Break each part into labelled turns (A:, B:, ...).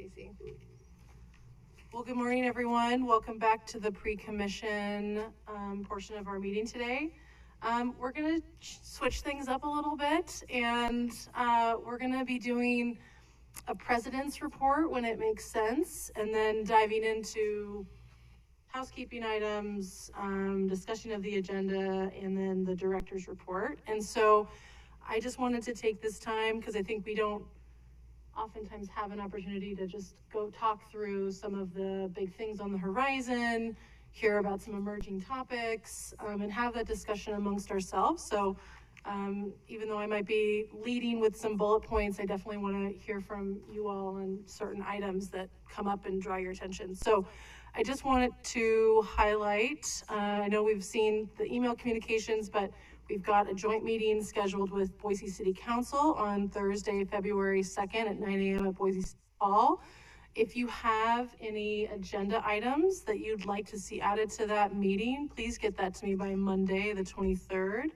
A: Stacy. Well, good morning, everyone. Welcome back to the pre-commission portion of our meeting today. We're going to switch things up a little bit, and we're going to be doing a president's report when it makes sense, and then diving into housekeeping items, discussion of the agenda, and then the director's report. And so I just wanted to take this time because I think we don't oftentimes have an opportunity to just go talk through some of the big things on the horizon, hear about some emerging topics, and have that discussion amongst ourselves. So even though I might be leading with some bullet points, I definitely want to hear from you all on certain items that come up and draw your attention. So I just wanted to highlight, I know we've seen the email communications, but we've got a joint meeting scheduled with Boise City Council on Thursday, February 2nd at 9 a.m. at Boise City Hall. If you have any agenda items that you'd like to see added to that meeting, please get that to me by Monday, the 23rd.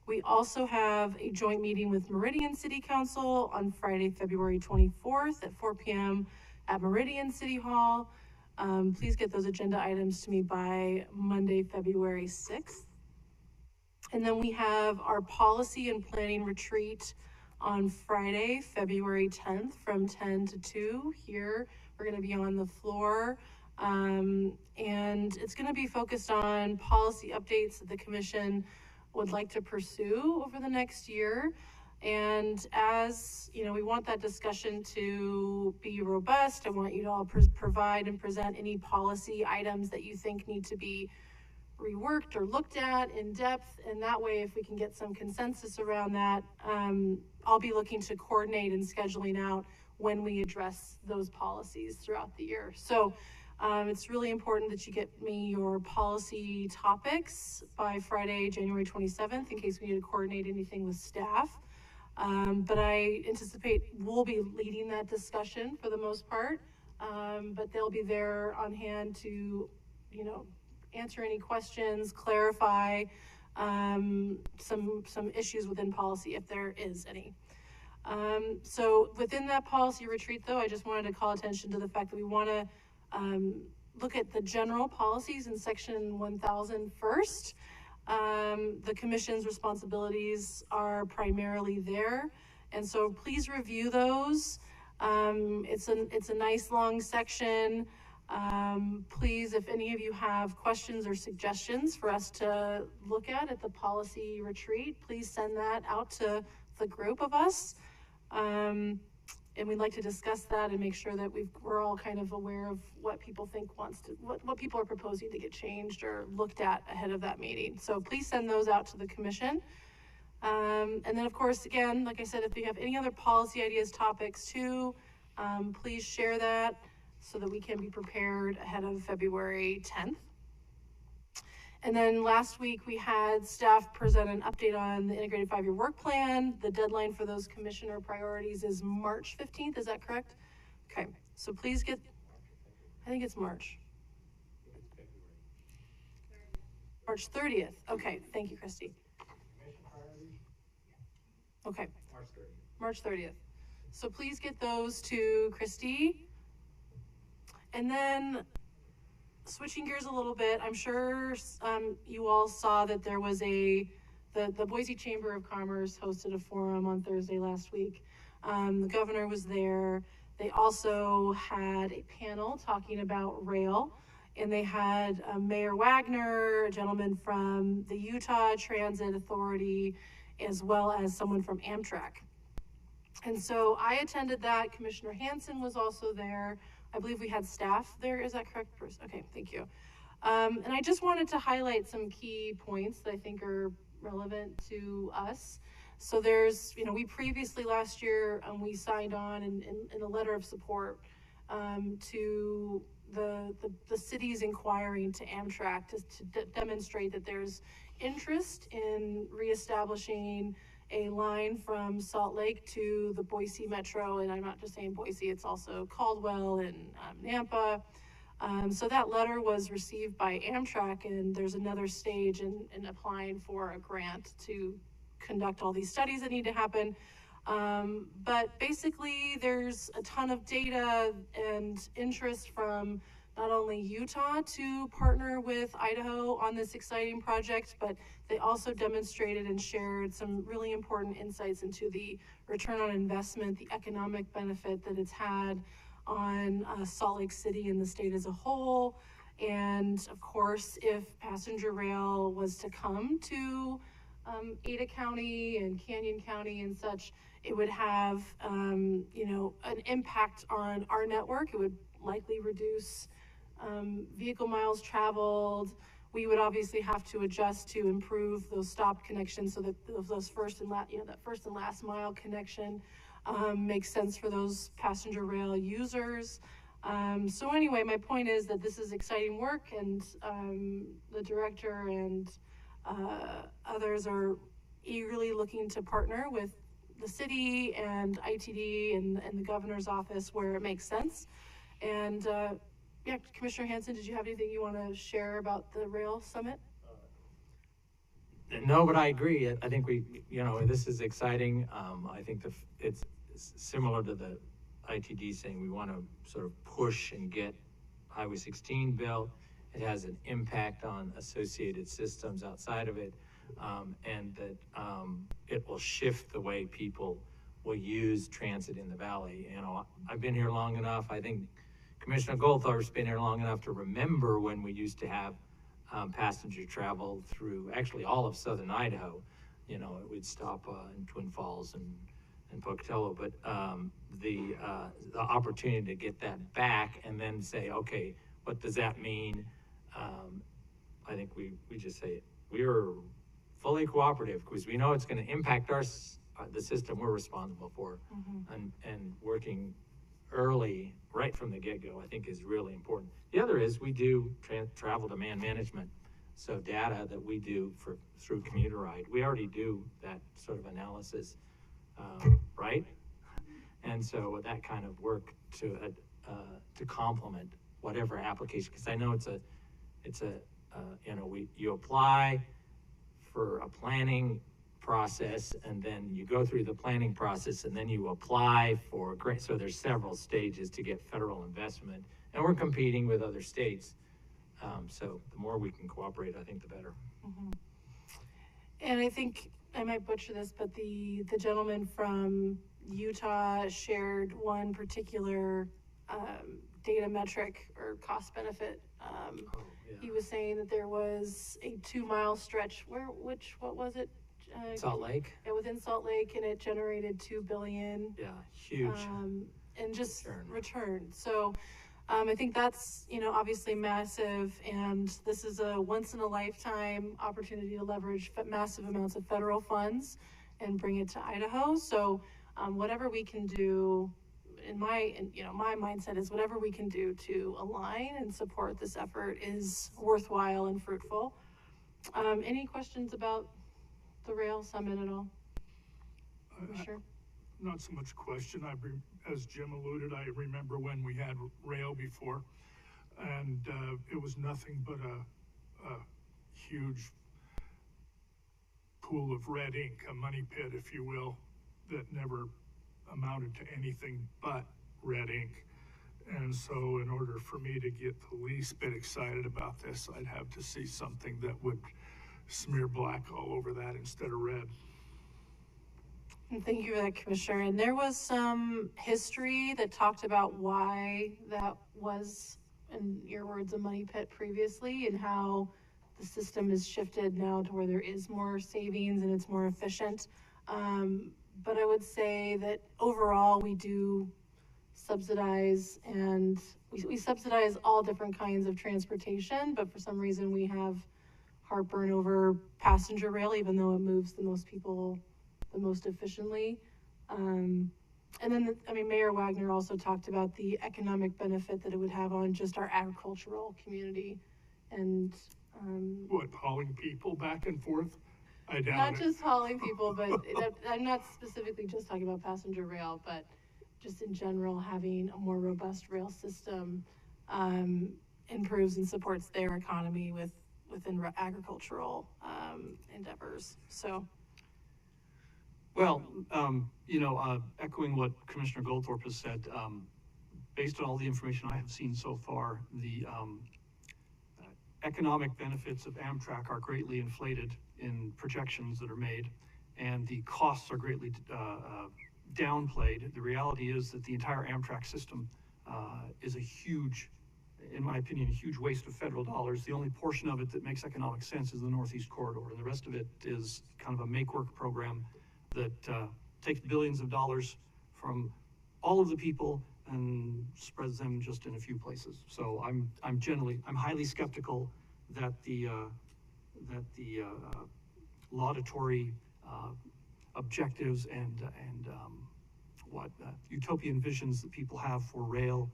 A: We also have a joint meeting with Meridian City Council on Friday, February 24th at 4 p.m. at Meridian City Hall. Please get those agenda items to me by Monday, February 6th. And then we have our policy and planning retreat on Friday, February 10th from 10 to 2 here. We're going to be on the floor. And it's going to be focused on policy updates that the commission would like to pursue over the next year. And as you know, we want that discussion to be robust. I want you to all provide and present any policy items that you think need to be reworked or looked at in depth, and that way if we can get some consensus around that, I'll be looking to coordinate and scheduling out when we address those policies throughout the year. So it's really important that you get me your policy topics by Friday, January 27th, in case we need to coordinate anything with staff. But I anticipate we'll be leading that discussion for the most part, but they'll be there on hand to, answer any questions, clarify some issues within policy if there is any. So within that policy retreat, though, I just wanted to call attention to the fact that we want to look at the general policies in section 1000 first. The commission's responsibilities are primarily there, and so please review those. It's a nice long section. Please, if any of you have questions or suggestions for us to look at the policy retreat, please send that out to the group of us. And we'd like to discuss that and make sure that we're all kind of aware of what people think what people are proposing to get changed or looked at ahead of that meeting. So please send those out to the commission. And then of course, again, like I said, if you have any other policy ideas, topics too, please share that so that we can be prepared ahead of February 10th. And then last week we had staff present an update on the integrated 5-year work plan. The deadline for those commissioner priorities is March 15th, is that correct? Okay, so please get, I think it's March. March 30th, okay, thank you, Christy. Okay, March 30th. So please get those to Christy. And then switching gears a little bit, I'm sure you all saw that there was the Boise Chamber of Commerce hosted a forum on Thursday last week. The governor was there. They also had a panel talking about rail, and they had Mayor Wagner, a gentleman from the Utah Transit Authority, as well as someone from Amtrak. And so I attended that. Commissioner Hansen was also there. I believe we had staff there. Is that correct, Perce? Okay, thank you. And I just wanted to highlight some key points that I think are relevant to us. So there's, we previously last year, we signed on in a letter of support to the city's inquiring to Amtrak to demonstrate that there's interest in reestablishing a line from Salt Lake to the Boise Metro, and I'm not just saying Boise, it's also Caldwell and Nampa. So that letter was received by Amtrak, and there's another stage in applying for a grant to conduct all these studies that need to happen. But basically, there's a ton of data and interest from not only Utah to partner with Idaho on this exciting project, but they also demonstrated and shared some really important insights into the return on investment, the economic benefit that it's had on Salt Lake City and the state as a whole. And of course, if passenger rail was to come to Ada County and Canyon County and such, it would have, you know, an impact on our network. It would likely reduce vehicle miles traveled. We would obviously have to adjust to improve those stop connections so that those first and last, you know, that first and last mile connection makes sense for those passenger rail users. So anyway, my point is that this is exciting work, and the director and others are eagerly looking to partner with the city and ITD and the governor's office where it makes sense. And yeah, Commissioner Hansen, did you have anything you want to share about the Rail Summit?
B: No, but I agree. I think this is exciting. I think it's similar to the ITD saying we want to sort of push and get Highway 16 built. It has an impact on associated systems outside of it, and that it will shift the way people will use transit in the valley. You know, I've been here long enough. I think Commissioner Goldthorpe's been here long enough to remember when we used to have passenger travel through actually all of southern Idaho. You know, it would stop in Twin Falls and Pocatello, but the opportunity to get that back and then say, okay, what does that mean? I think we just say we are fully cooperative because we know it's going to impact the system we're responsible for, and working early, right from the get-go, I think is really important. The other is we do travel demand management, so data that we do through Commuter Ride, we already do that sort of analysis, right? And so that kind of work to complement whatever application, because I know it's a you apply for a planning process, and then you go through the planning process, and then you apply for a grant. So there's several stages to get federal investment, and we're competing with other states. So the more we can cooperate, I think the better.
A: And I think I might butcher this, but the gentleman from Utah shared one particular data metric or cost benefit. He was saying that there was a 2-mile stretch what was it?
B: Salt Lake?
A: Yeah, within Salt Lake, and it generated $2 billion.
B: Yeah, huge.
A: And just return. So I think that's, you know, obviously massive, and this is a once-in-a-lifetime opportunity to leverage massive amounts of federal funds and bring it to Idaho. So whatever we can do, my mindset is whatever we can do to align and support this effort is worthwhile and fruitful. Any questions about the Rail Summit at all? Sure.
C: Not so much question. As Jim alluded, I remember when we had rail before, and it was nothing but a huge pool of red ink, a money pit, if you will, that never amounted to anything but red ink. And so in order for me to get the least bit excited about this, I'd have to see something that would smear black all over that instead of red.
A: And thank you for that, Commissioner. And there was some history that talked about why that was, in your words, a money pit previously, and how the system is shifted now to where there is more savings and it's more efficient. But I would say that overall we do subsidize, and we subsidize all different kinds of transportation, but for some reason we have heartburn over passenger rail, even though it moves the most people the most efficiently. And then, Mayor Wagner also talked about the economic benefit that it would have on just our agricultural community. And
C: what, hauling people back and forth? I doubt
A: not
C: it.
A: just hauling people, but I'm not specifically just talking about passenger rail, but just in general, having a more robust rail system improves and supports their economy within agricultural endeavors. So
D: Well, echoing what Commissioner Goldthorpe has said, based on all the information I have seen so far, the economic benefits of Amtrak are greatly inflated in projections that are made, and the costs are greatly downplayed. The reality is that the entire Amtrak system is a huge, in my opinion, a huge waste of federal dollars. The only portion of it that makes economic sense is the Northeast Corridor, and the rest of it is kind of a make-work program that takes billions of dollars from all of the people and spreads them just in a few places. So I'm highly skeptical that the laudatory objectives and utopian visions that people have for rail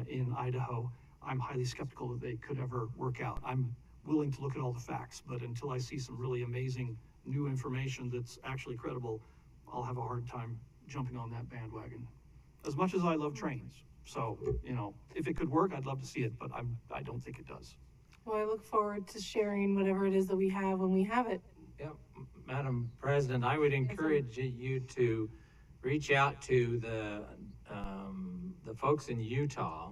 D: in Idaho, I'm highly skeptical that they could ever work out. I'm willing to look at all the facts, but until I see some really amazing new information that's actually credible, I'll have a hard time jumping on that bandwagon. As much as I love trains. So, if it could work, I'd love to see it, but I don't think it does.
A: Well, I look forward to sharing whatever it is that we have when we have it.
B: Yeah, Madam President, I would encourage you to reach out to the folks in Utah,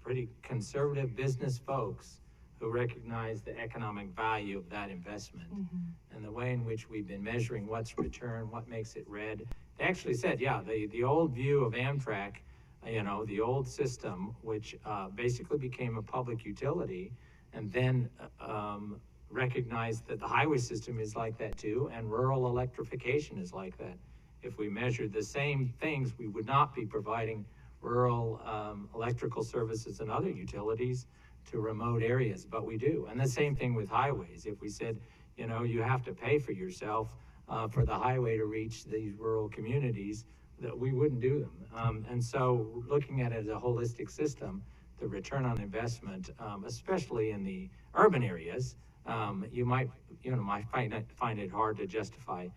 B: pretty conservative business folks who recognize the economic value of that investment and the way in which we've been measuring what's return, what makes it red. They actually said, yeah, the old view of Amtrak, the old system, which basically became a public utility, and then recognized that the highway system is like that too, and rural electrification is like that. If we measured the same things, we would not be providing rural electrical services and other utilities to remote areas, but we do. And the same thing with highways. If we said, you have to pay for yourself for the highway to reach these rural communities, that we wouldn't do them. And so looking at it as a holistic system, the return on investment, especially in the urban areas, you might find it hard to justify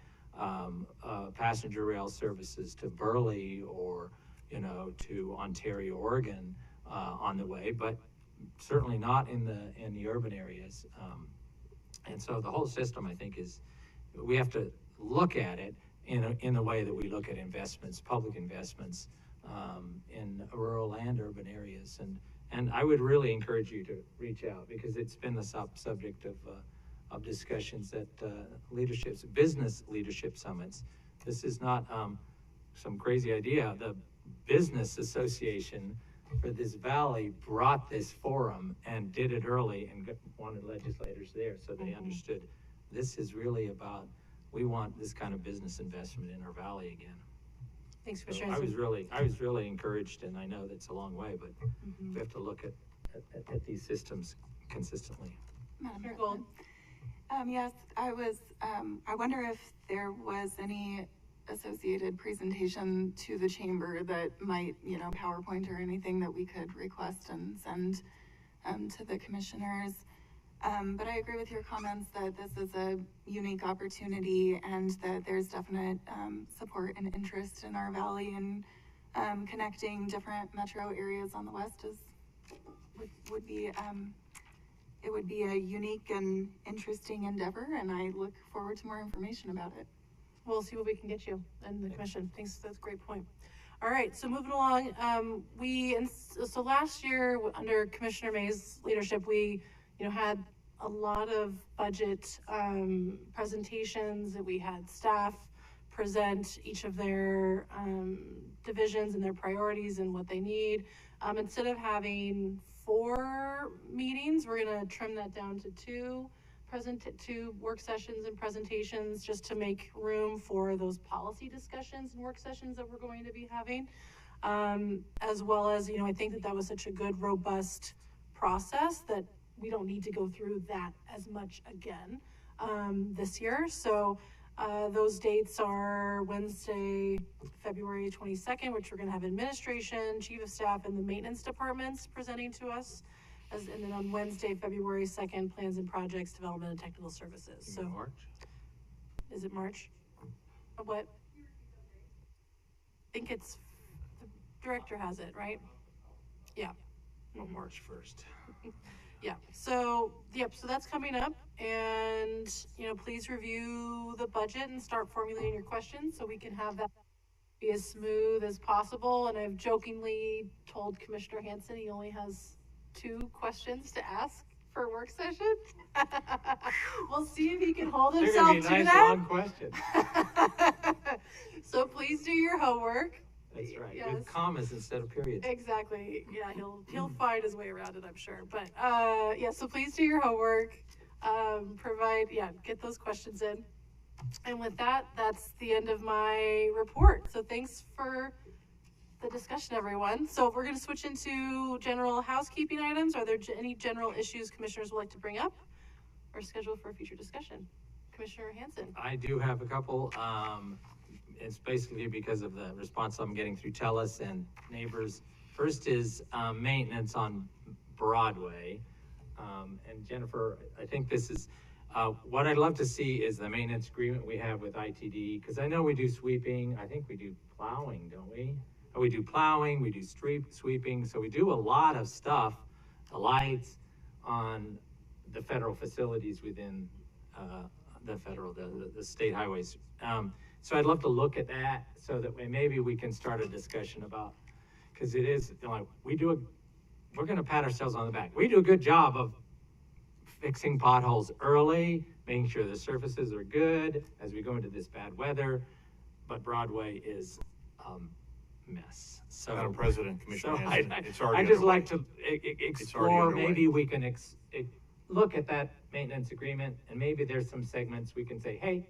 B: passenger rail services to Burley or to Ontario, Oregon on the way, but certainly not in the urban areas. And so the whole system, I think, we have to look at it in the way that we look at investments, public investments in rural and urban areas. And I would really encourage you to reach out, because it's been the subject of discussions at business leadership summits. This is not some crazy idea. The Business Association for this valley brought this forum and did it early and wanted legislators there, so they understood this is really about, we want this kind of business investment in our valley again.
A: Thanks for
B: So
A: sharing.
B: I was really encouraged, and I know that's a long way, but we have to look at these systems consistently.
E: Madam
A: Your
E: President. Yes, I wonder if there was any associated presentation to the chamber that might, PowerPoint or anything that we could request and send to the commissioners. But I agree with your comments that this is a unique opportunity and that there's definite support and interest in our valley, and connecting different metro areas on the west would be it would be a unique and interesting endeavor, and I look forward to more information about it.
A: We'll see what we can get you and the commission. Thanks, that's a great point. All right, so moving along, so last year under Commissioner May's leadership, we had a lot of budget presentations, and we had staff present each of their divisions and their priorities and what they need. Instead of having 4 meetings, we're going to trim that down to 2 work sessions and presentations, just to make room for those policy discussions and work sessions that we're going to be having. As well as, I think that was such a good, robust process that we don't need to go through that as much again this year. So those dates are Wednesday, February 22nd, which we're going to have administration, chief of staff, and the maintenance departments presenting to us. And then on Wednesday, February 2nd, plans and projects, development and technical services. So
B: March?
A: Is it March? What? I think it's, the director has it, right? Yeah.
B: Well, March 1st.
A: Yeah, so, yep, so that's coming up, and, please review the budget and start formulating your questions, so we can have that be as smooth as possible, and I've jokingly told Commissioner Hanson he only has 2 questions to ask for a work session. We'll see if he can hold
B: They're
A: himself
B: gonna
A: to
B: be nice
A: that.
B: long questions.
A: So please do your homework.
B: That's right,
A: Yes.
B: with commas instead of periods.
A: Exactly. Yeah, he'll find his way around it, I'm sure. But yeah, so please do your homework. Get those questions in. And with that, that's the end of my report. So thanks for the discussion, everyone. So we're going to switch into general housekeeping items. Are there any general issues commissioners would like to bring up or schedule for a future discussion? Commissioner Hanson.
B: I do have a couple. It's basically because of the response I'm getting through TELUS and neighbors. First is maintenance on Broadway. And Jennifer, I think this is, what I'd love to see is the maintenance agreement we have with ITD, because I know we do sweeping. I think we do plowing, don't we? We do plowing, we do street sweeping, so we do a lot of stuff, the lights on the federal facilities within the state highways. So I'd love to look at that so that maybe we can start a discussion about, because it is, we're gonna pat ourselves on the back. We do a good job of fixing potholes early, making sure the surfaces are good as we go into this bad weather, but Broadway is mess. So,
F: Madam President, Commissioner
B: so
F: Hanson, it's already
B: I just
F: underway.
B: like to explore,
F: underway.
B: maybe we can look at that maintenance agreement, and maybe there's some segments we can say, hey,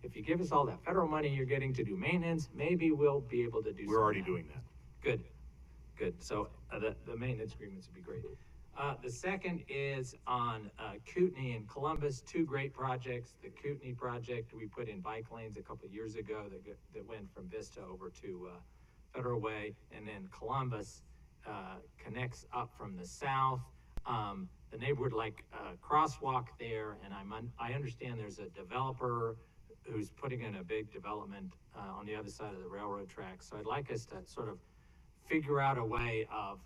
B: if you give us all that federal money you're getting to do maintenance, maybe we'll be able to do
F: We're already doing that.
B: Good. So the maintenance agreements would be great. The second is on Kootenai and Columbus, 2 great projects. The Kootenai project, we put in bike lanes a couple of years ago that went from Vista over to Federal Way, and then Columbus connects up from the south. The neighborhood like crosswalk there, and I understand there's a developer who's putting in a big development on the other side of the railroad tracks. So I'd like us to sort of figure out a way of,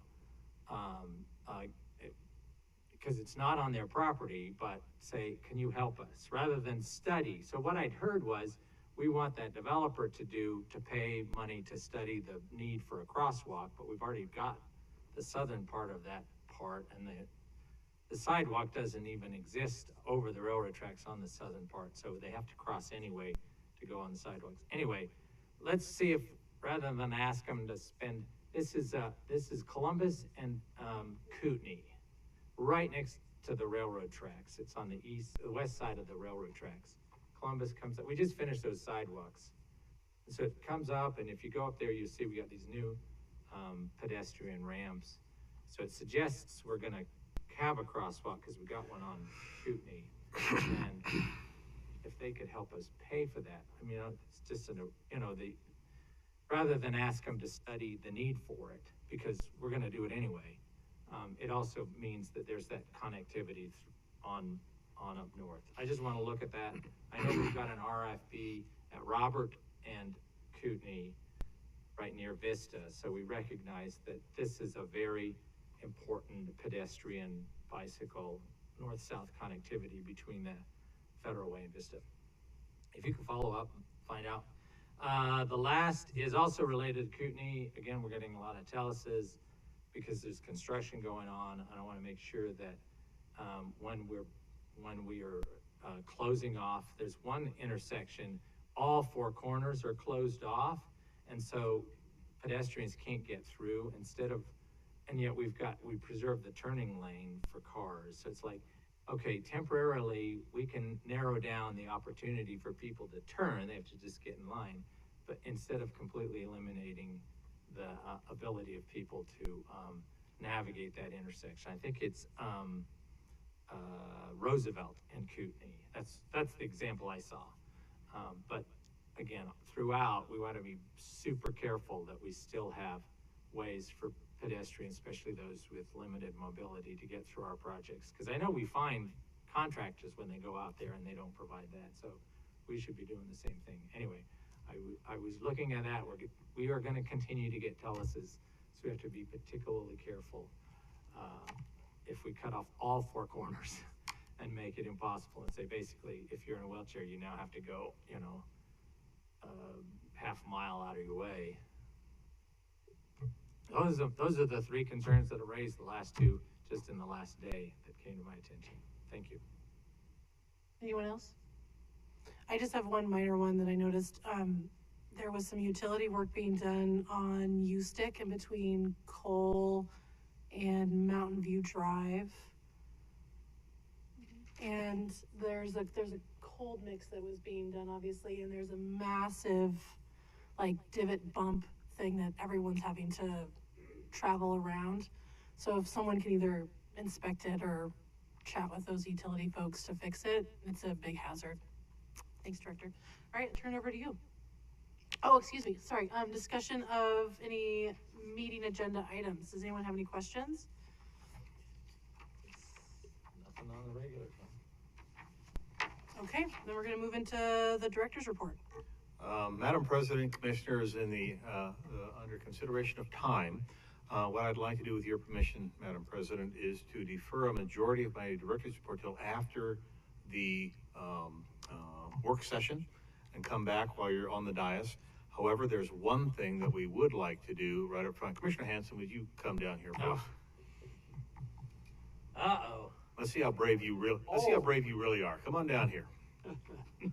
B: because it's not on their property, but say, can you help us, rather than study. So what I'd heard was, we want that developer to pay money to study the need for a crosswalk, but we've already got the southern part of that part, and the sidewalk doesn't even exist over the railroad tracks on the southern part, so they have to cross anyway to go on the sidewalks. Anyway, let's see if, rather than ask them to spend, this is Columbus and Kootenai, right next to the railroad tracks. It's on the west side of the railroad tracks. Columbus comes up, we just finished those sidewalks. And so it comes up, and if you go up there, you see we got these new pedestrian ramps. So it suggests we're gonna have a crosswalk, because we got one on Kootenai. And if they could help us pay for that, I mean, it's just, rather than ask them to study the need for it, because we're gonna do it anyway. It also means that there's that connectivity on up north. I just wanna look at that. I know we've got an RFB at Robert and Kootenai right near Vista, so we recognize that this is a very important pedestrian, bicycle, north-south connectivity between the Federal Way and Vista. If you can follow up, find out. The last is also related to Kootenai. Again, we're getting a lot of teleses because there's construction going on, and I want to make sure that when we are closing off, there's one intersection, all 4 corners are closed off, and so pedestrians can't get through, and yet we preserve the turning lane for cars. So it's like, okay, temporarily we can narrow down the opportunity for people to turn, they have to just get in line, but instead of completely eliminating the ability of people to navigate that intersection. I think it's Roosevelt and Kootenai. That's the example I saw. But again, throughout, we want to be super careful that we still have ways for pedestrians, especially those with limited mobility, to get through our projects. Because I know we find contractors when they go out there and they don't provide that. So we should be doing the same thing. Anyway, I was looking at that. We are going to continue to get teleses, so we have to be particularly careful if we cut off all four corners and make it impossible and say, basically, if you're in a wheelchair, you now have to go, you know, half a mile out of your way. Those are the three concerns that are raised, the last two, just in the last day that came to my attention. Thank you.
A: Anyone else? I just have one minor one that I noticed. There was some utility work being done on U-Stick in between Cole and Mountain View Drive. And there's a cold mix that was being done, obviously, and there's a massive, like, divot bump thing that everyone's having to travel around. So if someone can either inspect it or chat with those utility folks to fix it, it's a big hazard. Thanks, Director. All right, turn it over to you. Oh, excuse me, sorry. Discussion of any meeting agenda items. Does anyone have any questions?
B: Nothing on the regular one.
A: Okay, then we're gonna move into the Director's report.
F: Madam President, Commissioners, in the under consideration of time, what I'd like to do with your permission, Madam President, is to defer a majority of my Director's report till after the work session and come back while you're on the dais. However, there's one thing that we would like to do right up front. Commissioner Hanson, would you come down here, please?
B: Uh-oh.
F: Let's see how brave you really are. Come on down here.
B: You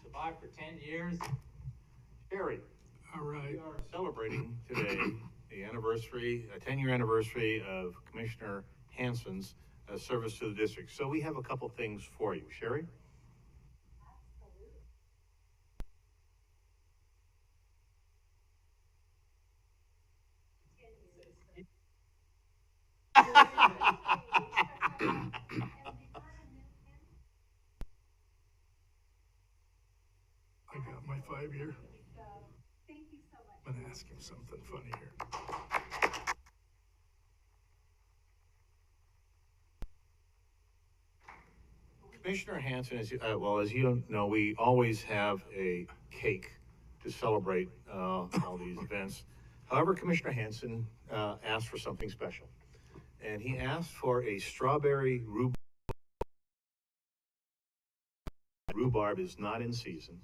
B: survived for 10 years. Sherry.
C: All right.
F: We are celebrating today the anniversary, a 10-year anniversary of Commissioner Hanson's service to the district. So we have a couple things for you. Sherry?
C: I got my 5-year. Thank you so much. I'm gonna ask him something funny here.
F: Commissioner Hanson, as you know, we always have a cake to celebrate all these events. However, Commissioner Hanson asked for something special, and he asked for a strawberry rhubarb. Rhubarb is not in season,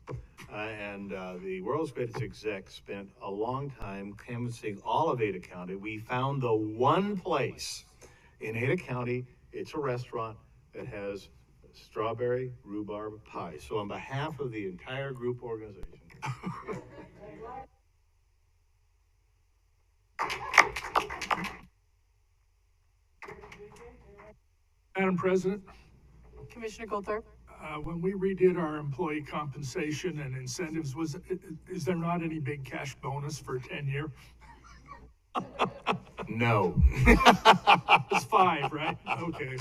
F: and the world's greatest exec spent a long time canvassing all of Ada County. We found the one place in Ada County, it's a restaurant that has strawberry rhubarb pie. So on behalf of the entire group organization.
C: Madam President,
A: Commissioner Goldthorpe.
C: when we redid our employee compensation and incentives, is there not any big cash bonus for 10-year?
F: No.
C: It's 5, right? Okay.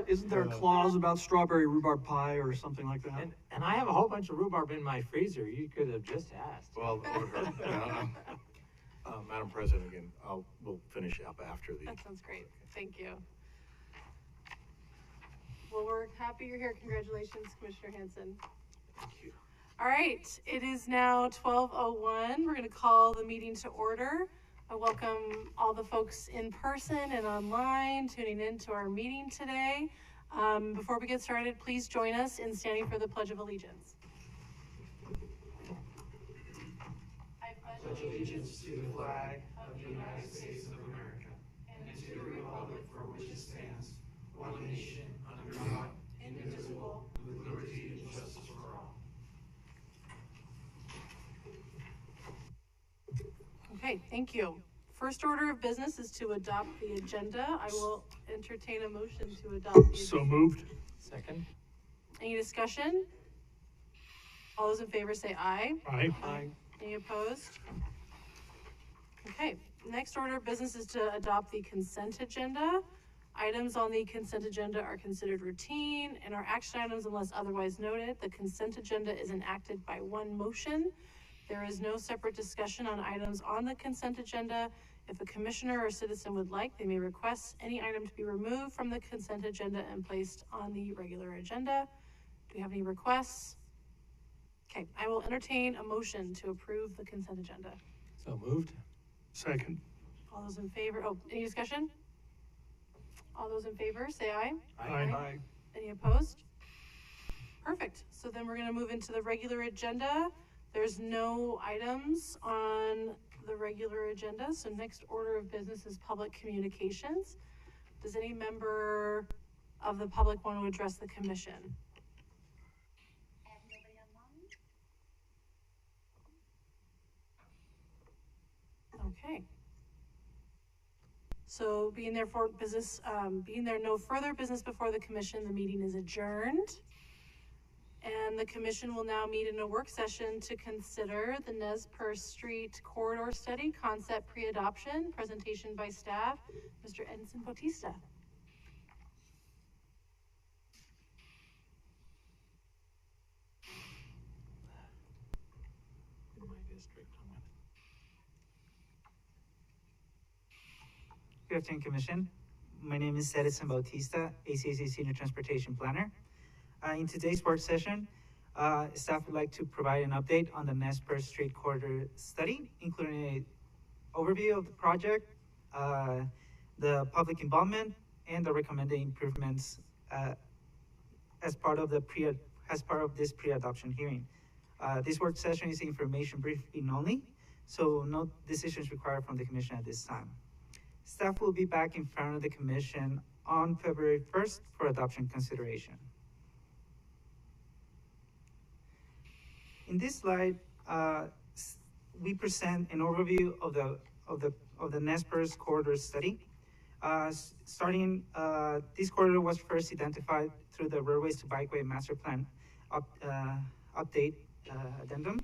D: Isn't there a clause about strawberry rhubarb pie or something like that?
B: And I have a whole bunch of rhubarb in my freezer. You could have just asked.
F: Well, Madam President, again, we'll finish up after the.
A: That sounds great. Thank you. Well, we're happy you're here. Congratulations, Commissioner Hanson.
F: Thank you.
A: All right, it is now 12:01. We're going to call the meeting to order. I welcome all the folks in person and online tuning in to our meeting today. Before we get started, please join us in standing for the Pledge of Allegiance. I pledge allegiance
G: to the flag of the United States of America and to the republic for which it stands, one nation, under God, indivisible, with liberty and justice for all.
A: Okay, thank you. First order of business is to adopt the agenda. I will entertain a motion to adopt the agenda.
C: So moved.
B: Second.
A: Any discussion? All those in favor say aye.
C: Aye.
D: Aye.
A: Any opposed? Okay, next order of business is to adopt the consent agenda. Items on the consent agenda are considered routine and are action items unless otherwise noted. The consent agenda is enacted by one motion. There is no separate discussion on items on the consent agenda. If a commissioner or citizen would like, they may request any item to be removed from the consent agenda and placed on the regular agenda. Do we have any requests? Okay, I will entertain a motion to approve the consent agenda.
B: So moved.
C: Second.
A: All those in favor? Oh, any discussion? All those in favor, say aye.
C: Aye.
A: Any opposed? Perfect. So then we're gonna move into the regular agenda. There's no items on the regular agenda, so next order of business is public communications. Does any member of the public want to address the commission? Okay. So being there no further business before the commission, the meeting is adjourned. And the commission will now meet in a work session to consider the Perce Street corridor study concept pre-adoption, presentation by staff, Mr. Edson Bautista.
B: In my district,
H: Good afternoon, Commission. My name is Edson Bautista, ACAC Senior Transportation Planner. In today's work session, staff would like to provide an update on the Perce Street corridor study, including an overview of the project, the public involvement, and the recommended improvements as part of this pre-adoption hearing. This work session is information briefing only, so no decisions required from the Commission at this time. Staff will be back in front of the Commission on February 1st for adoption consideration. In this slide, we present an overview of the Perce corridor study. This corridor was first identified through the Roadways to Bikeway Master Plan update addendum,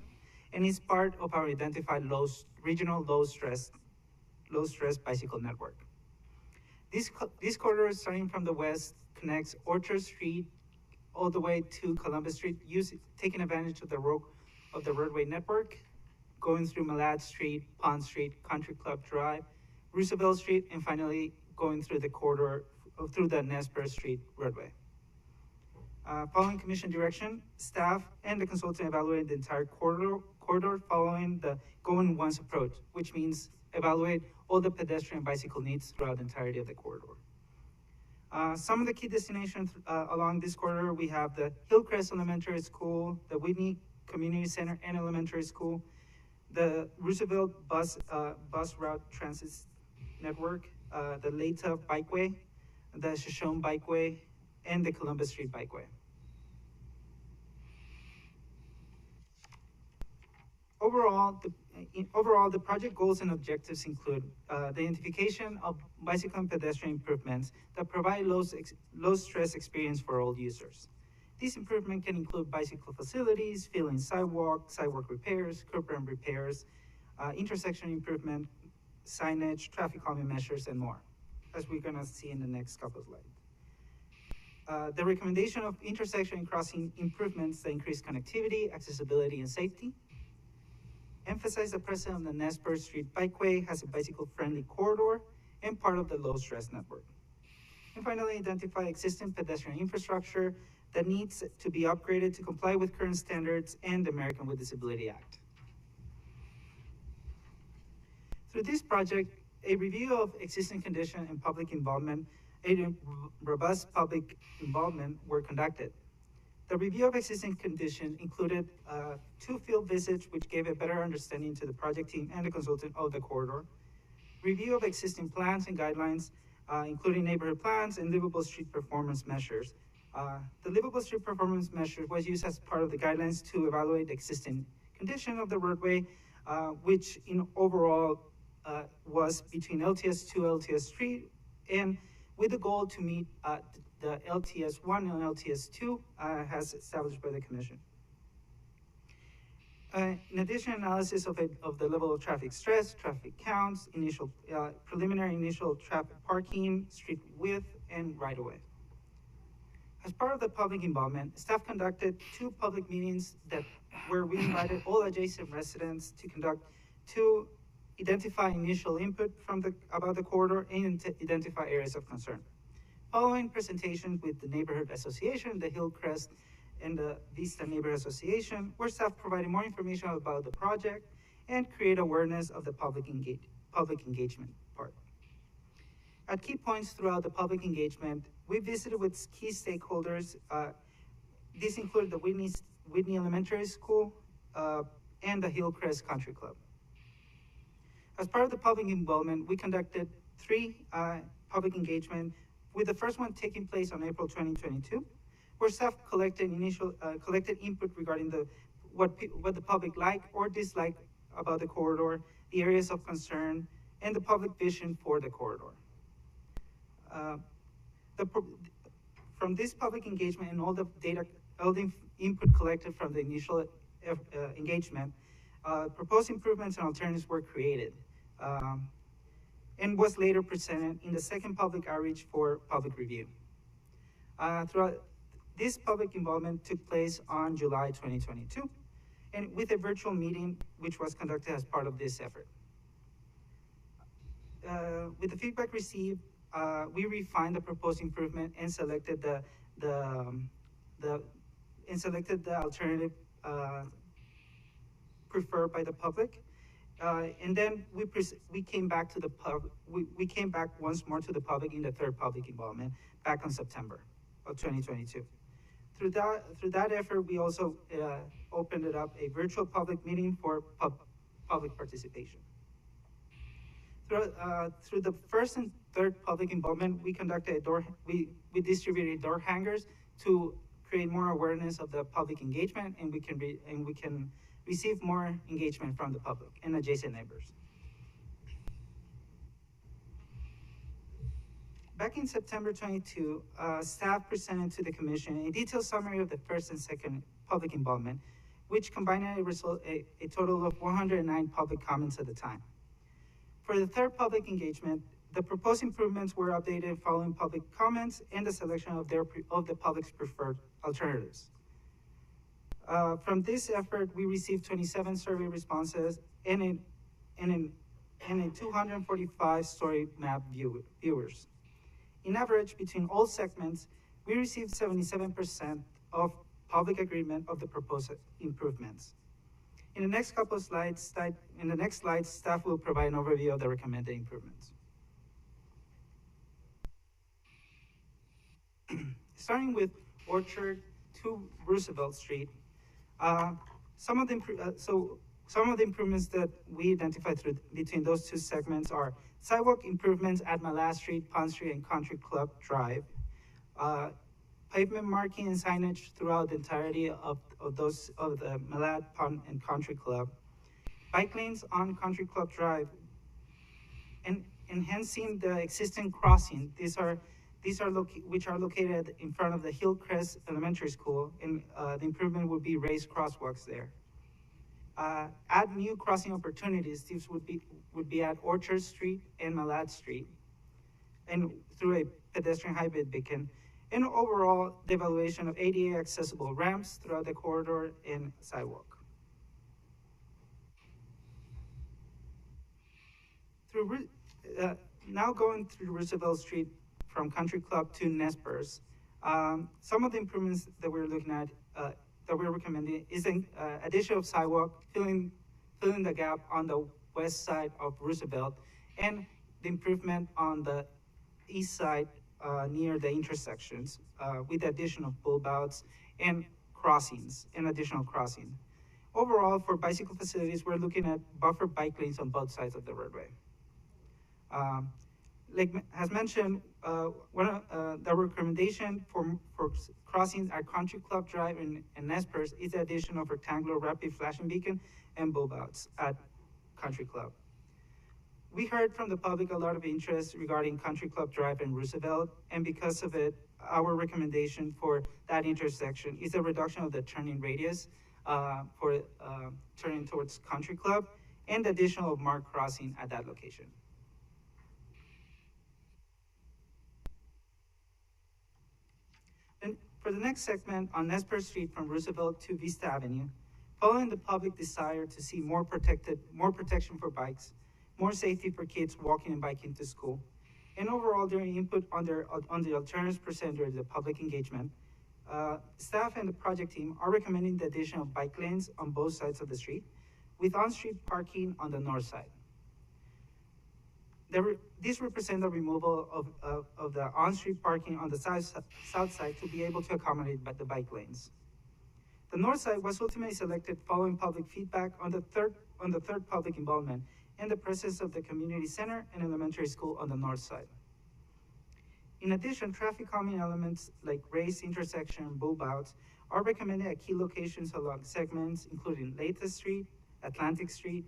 H: and is part of our identified regional low stress bicycle network. This corridor, starting from the west, connects Orchard Street all the way to Columbus Street, taking advantage of the roadway network, going through Malad Street, Pond Street, Country Club Drive, Roosevelt Street, and finally going through the corridor, through the Perce Street roadway. Following Commission direction, staff and the consultant evaluated the entire corridor following the going once approach, which means evaluate all the pedestrian and bicycle needs throughout the entirety of the corridor. Some of the key destinations along this corridor, we have the Hillcrest Elementary School, the Whitney Community Center and Elementary School, the Roosevelt bus route transit network, the Lata Bikeway, the Shoshone Bikeway, and the Columbus Street Bikeway. Overall, the project goals and objectives include the identification of bicycle and pedestrian improvements that provide low stress experience for all users. These improvements can include bicycle facilities, filling sidewalk repairs, curb ramp repairs, intersection improvement, signage, traffic calming measures, and more, as we're gonna see in the next couple of slides. The recommendation of intersection and crossing improvements that increase connectivity, accessibility, and safety. Emphasize the presence of the Perce Street Bikeway as a bicycle-friendly corridor and part of the low-stress network. And finally, identify existing pedestrian infrastructure that needs to be upgraded to comply with current standards and the American with Disability Act. Through this project, a review of existing condition and public involvement, a robust public involvement were conducted. The review of existing condition included 2 field visits, which gave a better understanding to the project team and the consultant of the corridor. Review of existing plans and guidelines, including neighborhood plans and livable street performance measures. The livable street performance measure was used as part of the guidelines to evaluate the existing condition of the roadway, which in overall was between LTS 2, LTS 3, and with the goal to meet the LTS 1 and LTS 2 as established by the Commission. In addition, analysis of the level of traffic stress, traffic counts, preliminary initial traffic parking, street width, and right-of-way. As part of the public involvement, staff conducted 2 public meetings where we invited all adjacent residents to identify initial input about the corridor and to identify areas of concern. Following presentations with the Neighborhood Association, the Hillcrest, and the Vista Neighborhood Association, where staff provided more information about the project and create awareness of the public engagement part. At key points throughout the public engagement, we visited with key stakeholders. These include the Whitney Elementary School and the Hillcrest Country Club. As part of the public involvement, we conducted 3 public engagement, with the first one taking place on April 2022, where staff collected input regarding what the public liked or disliked about the corridor, the areas of concern, and the public vision for the corridor. From this public engagement and all the input collected from the initial engagement, proposed improvements and alternatives were created, and was later presented in the second public outreach for public review. Throughout this public involvement took place on July 2022, and with a virtual meeting which was conducted as part of this effort. With the feedback received, we refined the proposed improvement and selected the alternative preferred by the public. And then we came back to the we came back once more to the public in the third public involvement back on September of 2022. Through that effort, we also opened it up a virtual public meeting for public participation. Through the first and third public involvement, we conducted we distributed door hangers to create more awareness of the public engagement, and we can receive more engagement from the public and adjacent neighbors. Back in September 22, staff presented to the commission a detailed summary of the first and second public involvement, which combined a total of 109 public comments at the time. For the third public engagement, the proposed improvements were updated following public comments and the selection of the public's preferred alternatives. From this effort, we received 27 survey responses and a 245 story map viewers. In average, between all segments, we received 77% of public agreement of the proposed improvements. In the next couple of slides, staff will provide an overview of the recommended improvements. Starting with Orchard to Roosevelt Street, some of the improvements that we identified between those two segments are sidewalk improvements at Malad Street, Pond Street, and Country Club Drive, pavement marking and signage throughout the entirety of the Malad, Pond, and Country Club, bike lanes on Country Club Drive, and enhancing the existing crossing. Which are located in front of the Hillcrest Elementary School, and the improvement would be raised crosswalks there. Add new crossing opportunities. These would be at Orchard Street and Malad Street, and through a pedestrian hybrid beacon, and overall the evaluation of ADA accessible ramps throughout the corridor and sidewalk. Now going through Roosevelt Street from Country Club to Perce, some of the improvements that we're looking at, that we're recommending, is the addition of sidewalk, filling the gap on the west side of Roosevelt, and the improvement on the east side near the intersections, with the addition of bulb outs and crossings, and additional crossing. Overall, for bicycle facilities, we're looking at buffer bike lanes on both sides of the roadway. Like as mentioned, the recommendation for crossings at Country Club Drive and Perce is the addition of rectangular rapid flashing beacon and bulb outs at Country Club. We heard from the public a lot of interest regarding Country Club Drive and Roosevelt, and because of it, our recommendation for that intersection is a reduction of the turning radius for turning towards Country Club, and the addition of marked crossing at that location. For the next segment on Perce Street from Roosevelt to Vista Avenue, following the public desire to see more protection for bikes, more safety for kids walking and biking to school, and overall their input on the alternatives presented during the public engagement, staff and the project team are recommending the addition of bike lanes on both sides of the street, with on-street parking on the north side. These represent the removal of the on-street parking on the south side to be able to accommodate the bike lanes. The north side was ultimately selected following public feedback on the third public involvement and the presence of the community center and elementary school on the north side. In addition, traffic calming elements like raised intersection and bulb outs are recommended at key locations along segments including Latest Street, Atlantic Street,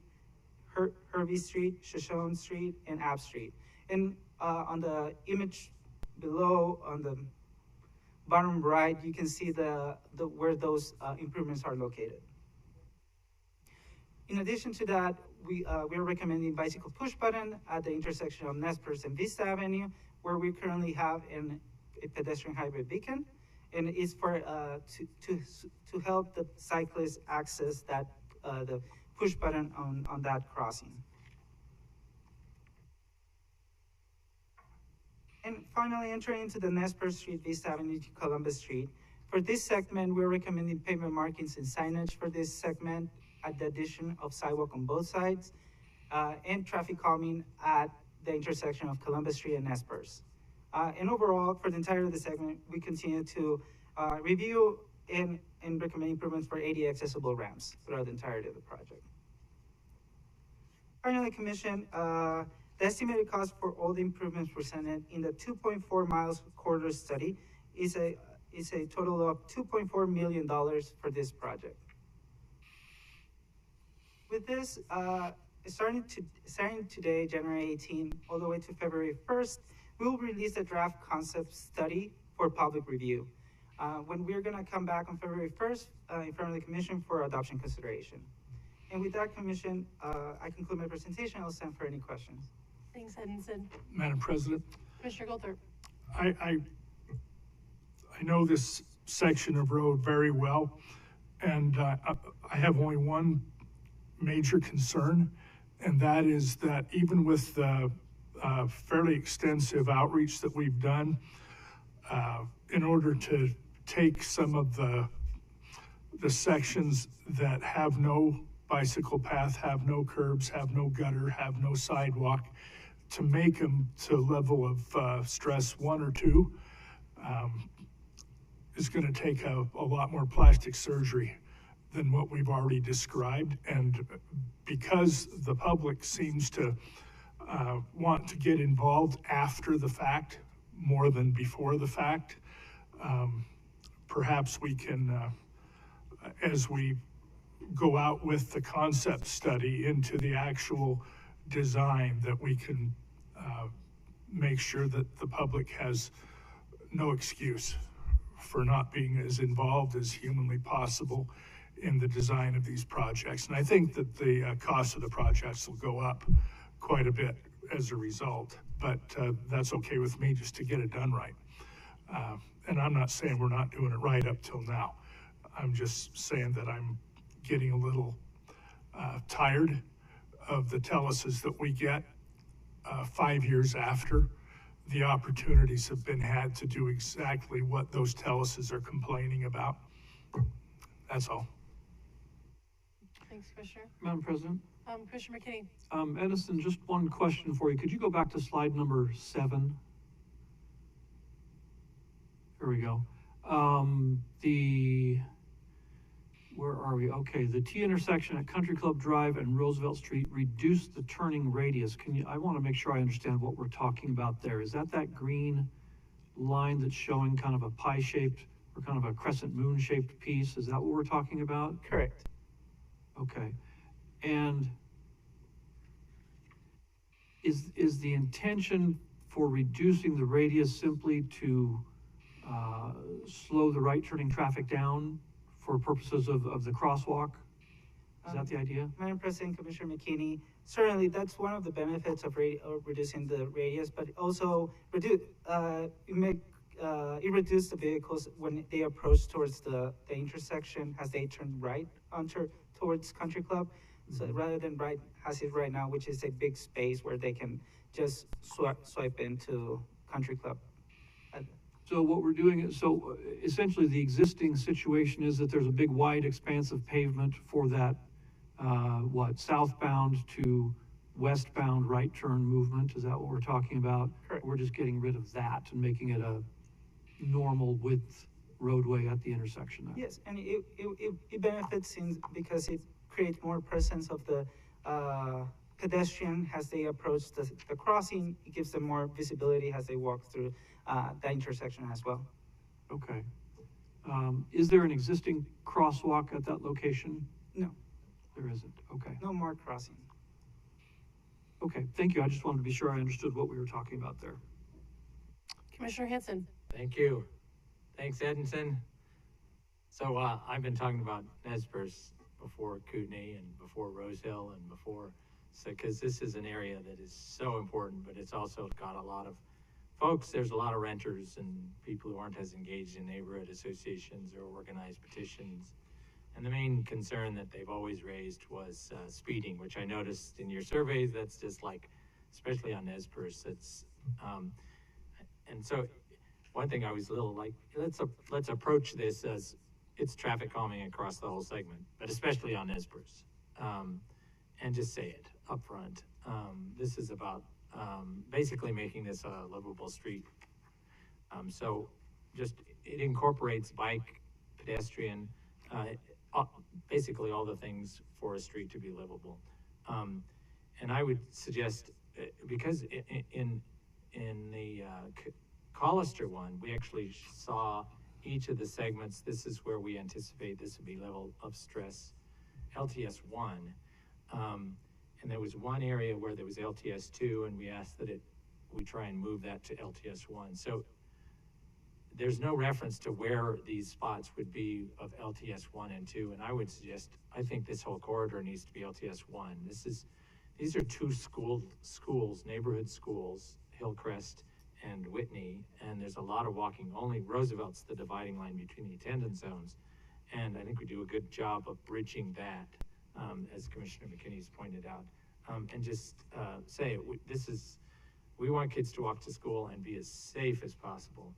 H: Hervey Street, Shoshone Street, and App Street. And on the image below, on the bottom right, you can see where those improvements are located. In addition to that, we are recommending bicycle push button at the intersection of Nespers and Vista Avenue, where we currently have a pedestrian hybrid beacon, and it's for to help the cyclists access that the push button on that crossing. And finally, entering into the Nesper Street, Vista Avenue to Columbus Street. For this segment, we're recommending pavement markings and signage for this segment at the addition of sidewalk on both sides and traffic calming at the intersection of Columbus Street and Nespers. And overall, for the entirety of the segment, we continue to review and recommend improvements for ADA accessible ramps throughout the entirety of the project. Finally, Commission, the estimated cost for all the improvements presented in the 2.4 miles corridor study is a total of $2.4 million for this project. With this, starting today, January 18, all the way to February 1st, we will release a draft concept study for public review. When we're gonna come back on February 1st in front of the Commission for adoption consideration. And with that, Commission, I conclude my presentation. I'll stand for any questions.
A: Thanks, Edinson.
C: Madam President,
A: Commissioner Goldthorpe.
C: I know this section of road very well, and I have only one major concern, and that is that even with the fairly extensive outreach that we've done, in order to take some of the sections that have no bicycle path, have no curbs, have no gutter, have no sidewalk, to make them to a level of stress 1 or 2 is going to take a lot more plastic surgery than what we've already described. And because the public seems to want to get involved after the fact more than before the fact, perhaps we can, as we go out with the concept study into the actual design, that we can make sure that the public has no excuse for not being as involved as humanly possible in the design of these projects. And I think that the cost of the projects will go up quite a bit as a result, but that's okay with me, just to get it done right. And I'm not saying we're not doing it right up till now. I'm just saying that I'm getting a little tired of the teleses that we get 5 years after the opportunities have been had to do exactly what those teleses are complaining about. That's all.
A: Thanks, Commissioner.
D: Madam President,
A: Commissioner McKinney.
D: Edison, just one question for you. Could you go back to slide number 7? Here we go. Where are we? Okay, the T intersection at Country Club Drive and Roosevelt Street reduced the turning radius. I want to make sure I understand what we're talking about there. Is that green line that's showing kind of a pie-shaped or kind of a crescent moon-shaped piece? Is that what we're talking about?
H: Correct.
D: Okay. And is the intention for reducing the radius simply to slow the right turning traffic down for purposes of the crosswalk? Is that the idea?
H: Madam President, Commissioner McKinney, certainly that's one of the benefits of reducing the radius, but also it reduces the vehicles when they approach towards the intersection as they turn right towards Country Club. So rather than as it right now, which is a big space where they can just swipe into Country Club.
D: So what we're doing is, so essentially the existing situation is that there's a big wide expanse of pavement for that, southbound to westbound right turn movement, is that what we're talking about?
H: Correct.
D: We're just getting rid of that and making it a normal width roadway at the intersection there.
H: Yes, and it benefits because it creates more presence of the pedestrian as they approach the crossing. It gives them more visibility as they walk through the intersection as well.
D: Okay. Is there an existing crosswalk at that location?
H: No,
D: There isn't, okay.
H: no more crossing.
D: Okay, thank you. I just wanted to be sure I understood what we were talking about there.
A: Commissioner Hanson.
B: Thank you. Thanks, Edinson. So, I've been talking about Nez Perce before Kootenai and before Rose Hill and before, so, cause this is an area that is so important, but it's also got a lot of folks, there's a lot of renters and people who aren't as engaged in neighborhood associations or organized petitions. And the main concern that they've always raised was speeding, which I noticed in your surveys, that's just like, especially on Nez Perce, it's, and so one thing I was a little like, let's approach this as it's traffic calming across the whole segment, but especially on Nez Perce. And just say it up front. This is about basically making this a livable street. So just, it incorporates bike, pedestrian, basically all the things for a street to be livable. And I would suggest, because in the Collister one, we actually saw each of the segments. This is where we anticipate this would be level of stress, LTS 1. And there was one area where there was LTS 2, and we asked that we try and move that to LTS 1. So there's no reference to where these spots would be of LTS 1 and 2, and I would suggest, I think this whole corridor needs to be LTS 1. These are two schools, neighborhood schools, Hillcrest and Whitney, and there's a lot of walking. Only Roosevelt's the dividing line between the attendance zones, and I think we do a good job of bridging that, as Commissioner McKinney's pointed out, and just say, we want kids to walk to school and be as safe as possible.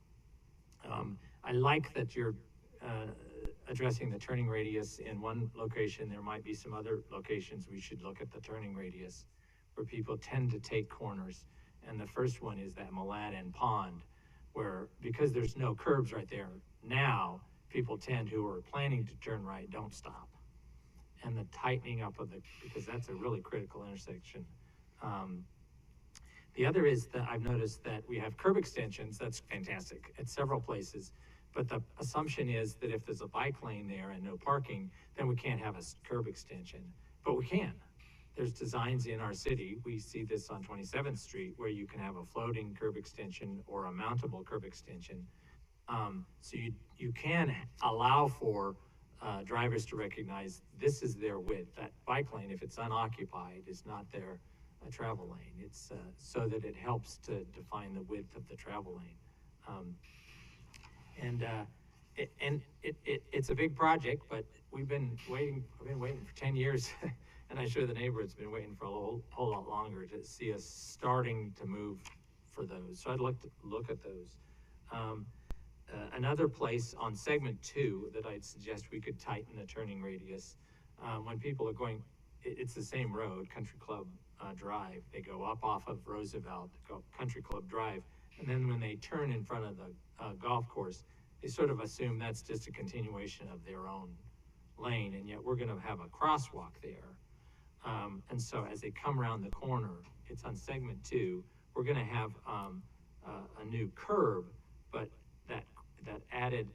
B: I like that you're addressing the turning radius in one location. There might be some other locations we should look at the turning radius where people tend to take corners. And the first one is that Maladen Pond, where, because there's no curbs right there now, people who are planning to turn right don't stop. And the tightening up of because that's a really critical intersection. The other is that I've noticed that we have curb extensions. That's fantastic at several places. But the assumption is that if there's a bike lane there and no parking, then we can't have a curb extension. But we can. There's designs in our city. We see this on 27th Street where you can have a floating curb extension or a mountable curb extension. So you can allow for drivers to recognize this is their width. That bike lane, if it's unoccupied, is not their travel lane. It's so that it helps to define the width of the travel lane. It's a big project, but we've been waiting for 10 years, and I'm sure the neighborhood's been waiting for a whole lot longer to see us starting to move for those. So I'd like to look at those. Another place on segment 2 that I'd suggest we could tighten the turning radius, when people are going, it's the same road, Country Club Drive. They go up off of Roosevelt, go Country Club Drive, and then when they turn in front of the golf course, they sort of assume that's just a continuation of their own lane, and yet we're going to have a crosswalk there. And so as they come around the corner, it's on segment 2, we're going to have a new curb, but that added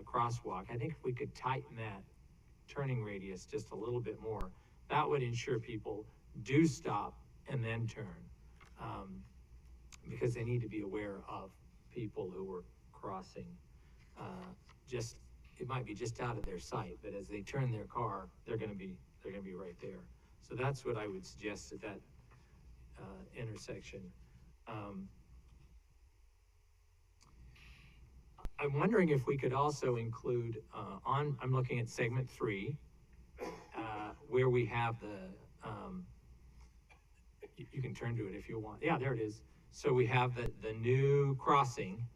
B: crosswalk, I think if we could tighten that turning radius just a little bit more, that would ensure people do stop and then turn, because they need to be aware of people who are crossing. It might be just out of their sight, but as they turn their car, they're going to be right there. So that's what I would suggest at that intersection. I'm wondering if we could also include I'm looking at segment 3, where we have you can turn to it if you want. Yeah, there it is. So we have the new crossing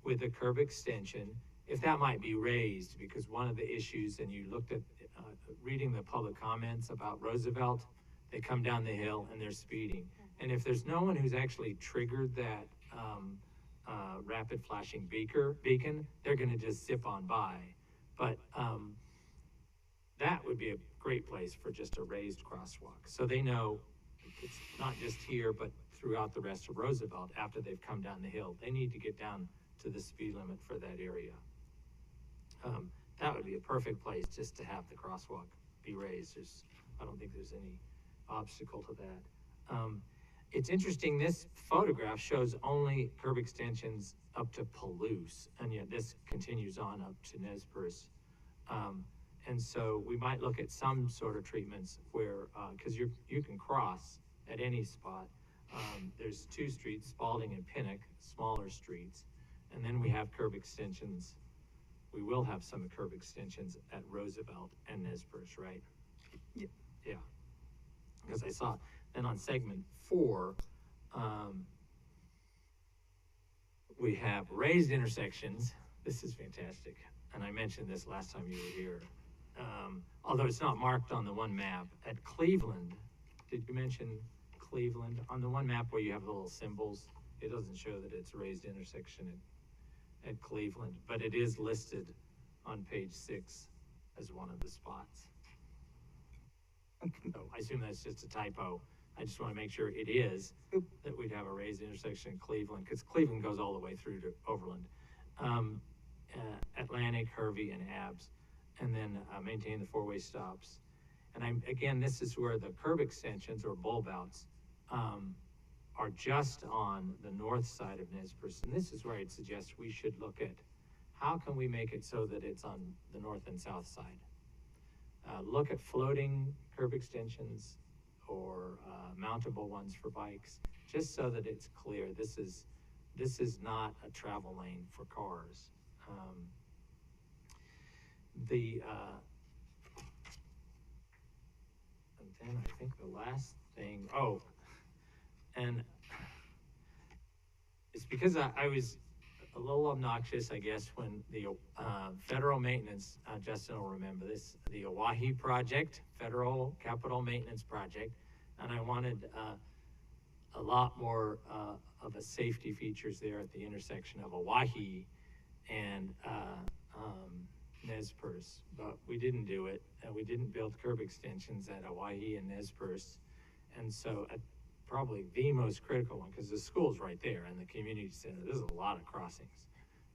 B: with a curb extension, if that might be raised, because one of the issues, and you looked at reading the public comments about Roosevelt, they come down the hill and they're speeding. And if there's no one who's actually triggered that rapid flashing beacon, they're gonna just zip on by. But that would be a great place for just a raised crosswalk. So they know it's not just here, but throughout the rest of Roosevelt after they've come down the hill. They need to get down to the speed limit for that area. That would be a perfect place just to have the crosswalk be raised. I don't think there's any obstacle to that. It's interesting, this photograph shows only curb extensions up to Palouse, and yet this continues on up to Nez Perce. And so we might look at some sort of treatments where, because you can cross at any spot. There's two streets, Spalding and Pinnock, smaller streets, and then we have curb extensions. We will have some curb extensions at Roosevelt and Nez Perce, right? Yeah. Because I saw, then on segment 4, we have raised intersections. This is fantastic. And I mentioned this last time you were here. Although it's not marked on the one map. At Cleveland, did you mention Cleveland? On the one map where you have the little symbols, it doesn't show that it's raised intersection at Cleveland, but it is listed on page 6 as one of the spots. So I assume that's just a typo. I just want to make sure it is, that we'd have a raised intersection in Cleveland, because Cleveland goes all the way through to Overland. Atlantic, Hervey, and Abbs, and then maintain the 4-way stops. And again, this is where the curb extensions or bulb outs are just on the north side of Nez Perce. And this is where I'd suggest we should look at how can we make it so that it's on the north and south side. Look at floating curb extensions or mountable ones for bikes, just so that it's clear this is not a travel lane for cars. And then I think the last thing, and it's because I was a little obnoxious, I guess, when the federal maintenance, Justin will remember this, the Oahe project, federal capital maintenance project, and I wanted a lot more of a safety features there at the intersection of Oahe and Nez Perce, but we didn't do it, and we didn't build curb extensions at Oahe and Nez Perce, and so probably the most critical one, because the school's right there and the community center, there's a lot of crossings.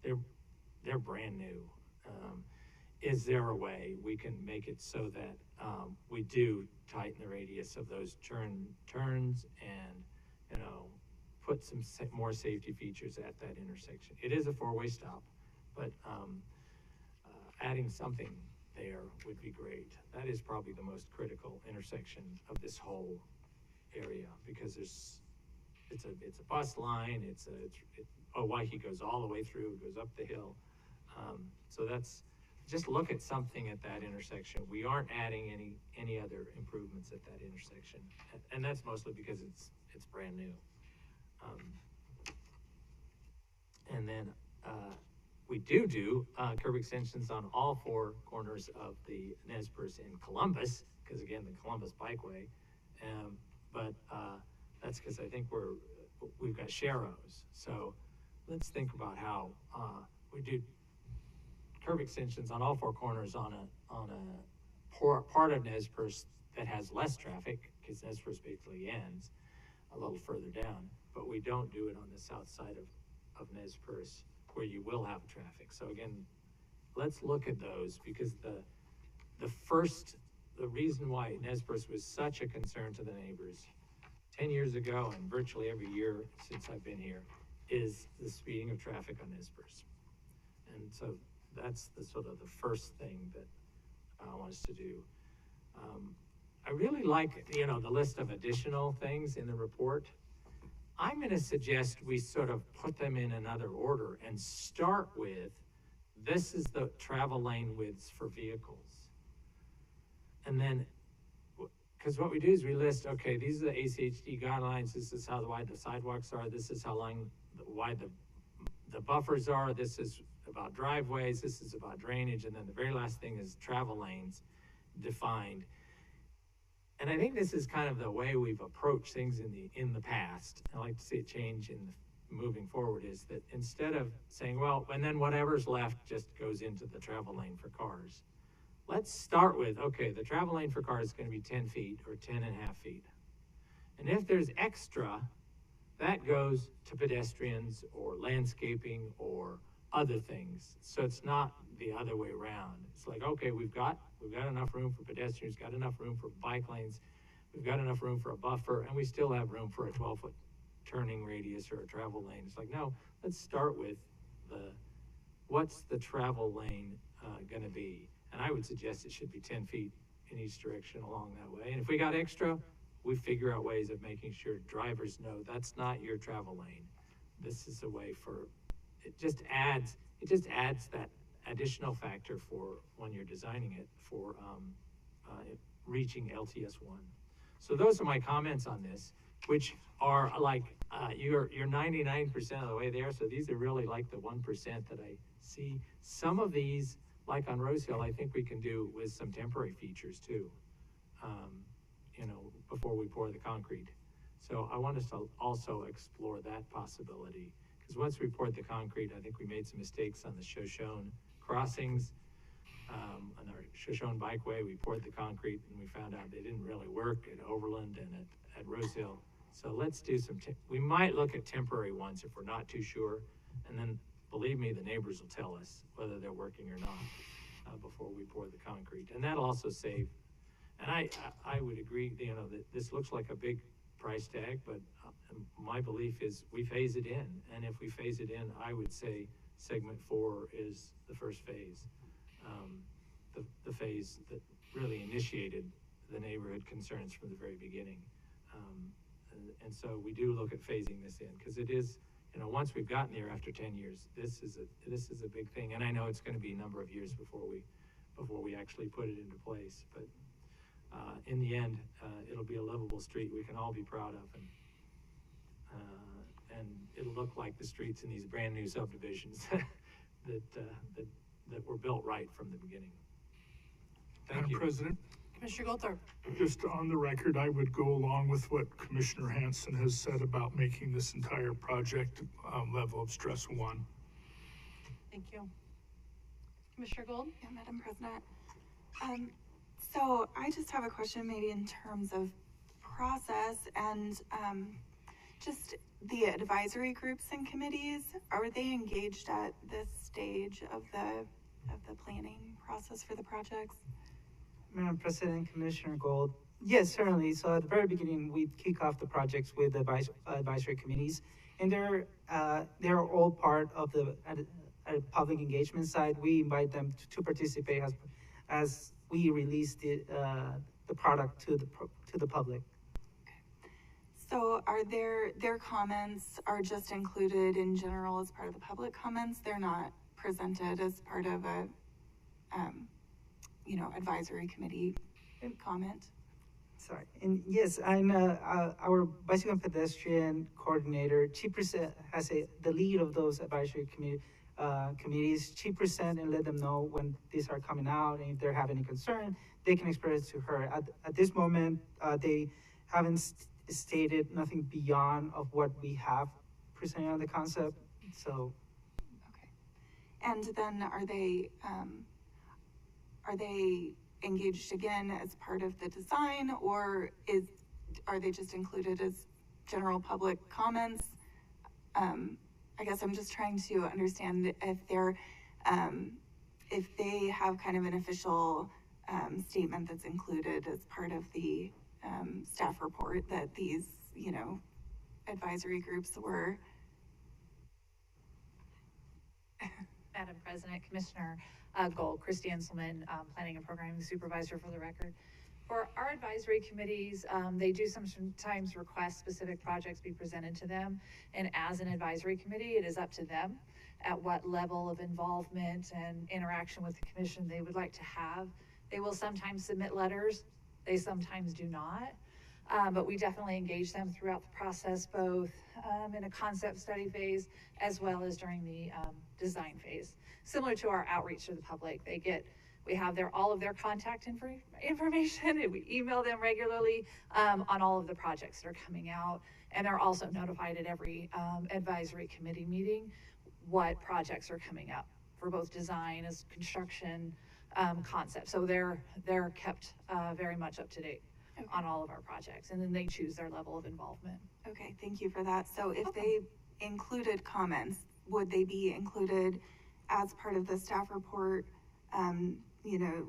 B: They're brand new. Is there a way we can make it so that we do tighten the radius of those turns and, put some more safety features at that intersection? It is a 4-way stop, but adding something there would be great. That is probably the most critical intersection of this whole area, because it's a bus line. Oahe goes all the way through, goes up the hill. So just look at something at that intersection. We aren't adding any other improvements at that intersection, and that's mostly because it's brand new. And then we do curb extensions on all 4 corners of the Nez Perce in Columbus, because again, the Columbus Bikeway. But that's because I think we've got sharrows. So let's think about how we do curb extensions on all 4 corners on a part of Nez Perce that has less traffic, because Nez Perce basically ends a little further down, but we don't do it on the south side of Nez Perce, where you will have traffic. So again, let's look at those, because the reason why Nez Perce was such a concern to the neighbors 10 years ago and virtually every year since I've been here is the speeding of traffic on Nez Perce. And so that's the first thing that I want us to do. I really like, the list of additional things in the report. I'm going to suggest we sort of put them in another order and start with, this is the travel lane widths for vehicles. And then, because what we do is we list, okay, these are the ACHD guidelines, this is how wide the sidewalks are, this is how wide the buffers are, this is about driveways, this is about drainage, and then the very last thing is travel lanes defined. and I think this is kind of the way we've approached things in the past. I like to see it change moving forward, is that instead of saying, well, and then whatever's left just goes into the travel lane for cars. Let's start with, okay, the travel lane for cars is going to be 10 feet or 10.5 feet. And if there's extra, that goes to pedestrians or landscaping or other things. So it's not the other way around. It's like, okay, we've got enough room for pedestrians, got enough room for bike lanes, we've got enough room for a buffer, and we still have room for a 12-foot turning radius or a travel lane. It's like, no, let's start with what's the travel lane going to be? And I would suggest it should be 10 feet in each direction along that way. And if we got extra, we figure out ways of making sure drivers know that's not your travel lane. This is a way for, it just adds that additional factor for when you're designing it for reaching LTS1. So those are my comments on this, which are like, you're 99% of the way there. So these are really like the 1% that I see. Some of these, like on Rose Hill, I think we can do with some temporary features too, you know, before we pour the concrete. So I want us to also explore that possibility, because once we poured the concrete, I think we made some mistakes on the Shoshone crossings. On our Shoshone Bikeway, we poured the concrete and we found out they didn't really work at Overland and at Rose Hill. So let's do we might look at temporary ones if we're not too sure, and then believe me, the neighbors will tell us whether they're working or not before we pour the concrete. And that'll also save, and I would agree, you know, that this looks like a big price tag, but my belief is we phase it in. And if we phase it in, I would say segment 4 is the first phase. The phase that really initiated the neighborhood concerns from the very beginning. And so we do look at phasing this in, because it is, you know, once we've gotten there after 10 years, this is a big thing. And I know it's going to be a number of years before we actually put it into place. But in the end, it'll be a livable street we can all be proud of, and it'll look like the streets in these brand new subdivisions that were built right from the beginning. Thank you.
C: Madam President,
A: Commissioner Goldthorpe.
C: just on the record, I would go along with what Commissioner Hanson has said about making this entire project level of stress 1.
A: Thank you. Commissioner Gold?
E: Yeah, Madam President. So I just have a question maybe in terms of process and just the advisory groups and committees. Are they engaged at this stage of the planning process for the projects?
H: Madam President, Commissioner Gold, yes, certainly. So at the very beginning, we kick off the projects with the advisory committees, and they're all part of the public engagement side. We invite them to participate as we release the product to the public.
E: So are their comments are just included in general as part of the public comments? They're not presented as part of a advisory committee comment?
H: Sorry, and yes, I'm our bicycle and pedestrian coordinator. She has the lead of those advisory committees. She present and let them know when these are coming out, and if they have any concern, they can express it to her. At this moment, they haven't stated nothing beyond of what we have presented on the concept. So,
E: okay. And then are they engaged again as part of the design, or are they just included as general public comments? I guess I'm just trying to understand if they have kind of an official statement that's included as part of the staff report that these, advisory groups were.
I: Madam President, Commissioner Gold, Christy Enselman, Planning and Programming Supervisor for the record. For our advisory committees, they do sometimes request specific projects be presented to them. And as an advisory committee, it is up to them at what level of involvement and interaction with the commission they would like to have. They will sometimes submit letters. They sometimes do not. But we definitely engage them throughout the process, both in a concept study phase as well as during the design phase. Similar to our outreach to the public, they get We have all of their contact information, and we email them regularly on all of the projects that are coming out. And they're also notified at every advisory committee meeting what projects are coming up for both design as construction concept. So they're kept very much up to date on all of our projects, and then they choose their level of involvement.
E: Okay, thank you for that. So if they included comments, would they be included as part of the staff report, you know,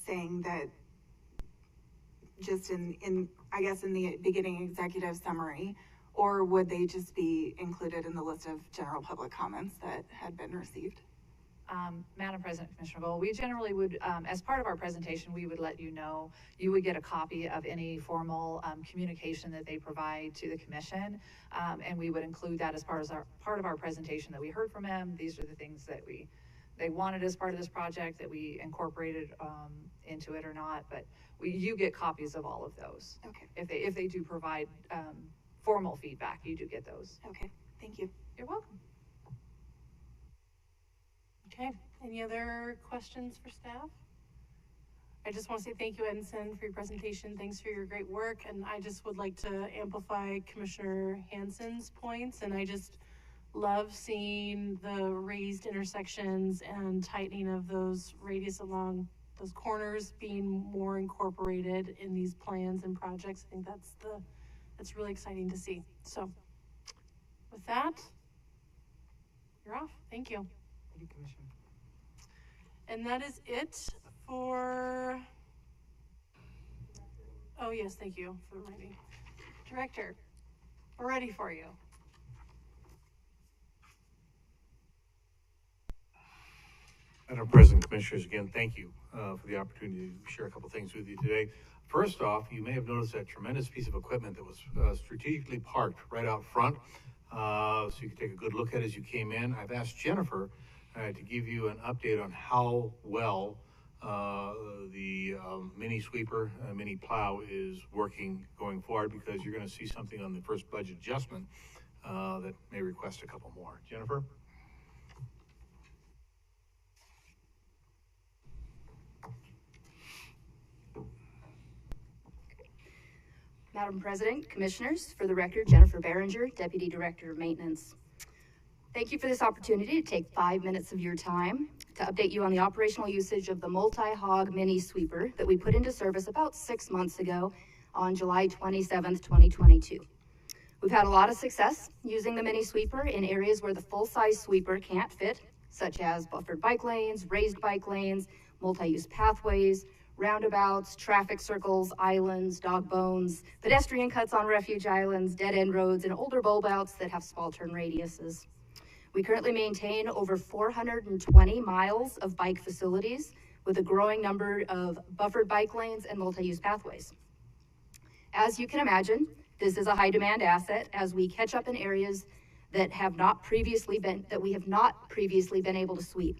E: saying that just I guess in the beginning executive summary, or would they just be included in the list of general public comments that had been received?
I: Madam President, Commissioner Gold, we generally would, as part of our presentation, we would let you know, you would get a copy of any formal communication that they provide to the commission, and we would include that as part of our presentation that we heard from them. These are the things that they wanted as part of this project that we incorporated into it or not, but you get copies of all of those.
E: Okay.
I: If they do provide formal feedback, you do get those.
E: Okay, thank you.
I: You're welcome.
A: Okay, any other questions for staff? I just want to say thank you, Ensign, for your presentation. Thanks for your great work. And I just would like to amplify Commissioner Hansen's points. And I just love seeing the raised intersections and tightening of those radius along those corners being more incorporated in these plans and projects. I think that's really exciting to see. So with that, you're off. Thank you.
H: Thank you, Commissioner.
A: And that is it for, oh yes, thank you for reminding me. Director, we're ready for you.
F: Madam President, Commissioners, again, thank you for the opportunity to share a couple things with you today. First off, you may have noticed that tremendous piece of equipment that was strategically parked right out front, so you can take a good look at it as you came in. I've asked Jennifer to give you an update on how well the mini sweeper, mini plow is working going forward, because you're going to see something on the first budget adjustment that may request a couple more. Jennifer?
J: Madam President, Commissioners, for the record, Jennifer Behringer, Deputy Director of Maintenance. Thank you for this opportunity to take 5 minutes of your time to update you on the operational usage of the multi-hog mini sweeper that we put into service about 6 months ago on July 27th, 2022. We've had a lot of success using the mini sweeper in areas where the full-size sweeper can't fit, such as buffered bike lanes, raised bike lanes, multi-use pathways, roundabouts, traffic circles, islands, dog bones, pedestrian cuts on refuge islands, dead-end roads, and older bulb outs that have small turn radiuses. We currently maintain over 420 miles of bike facilities with a growing number of buffered bike lanes and multi-use pathways. As you can imagine, this is a high-demand asset as we catch up in areas that we have not previously been able to sweep.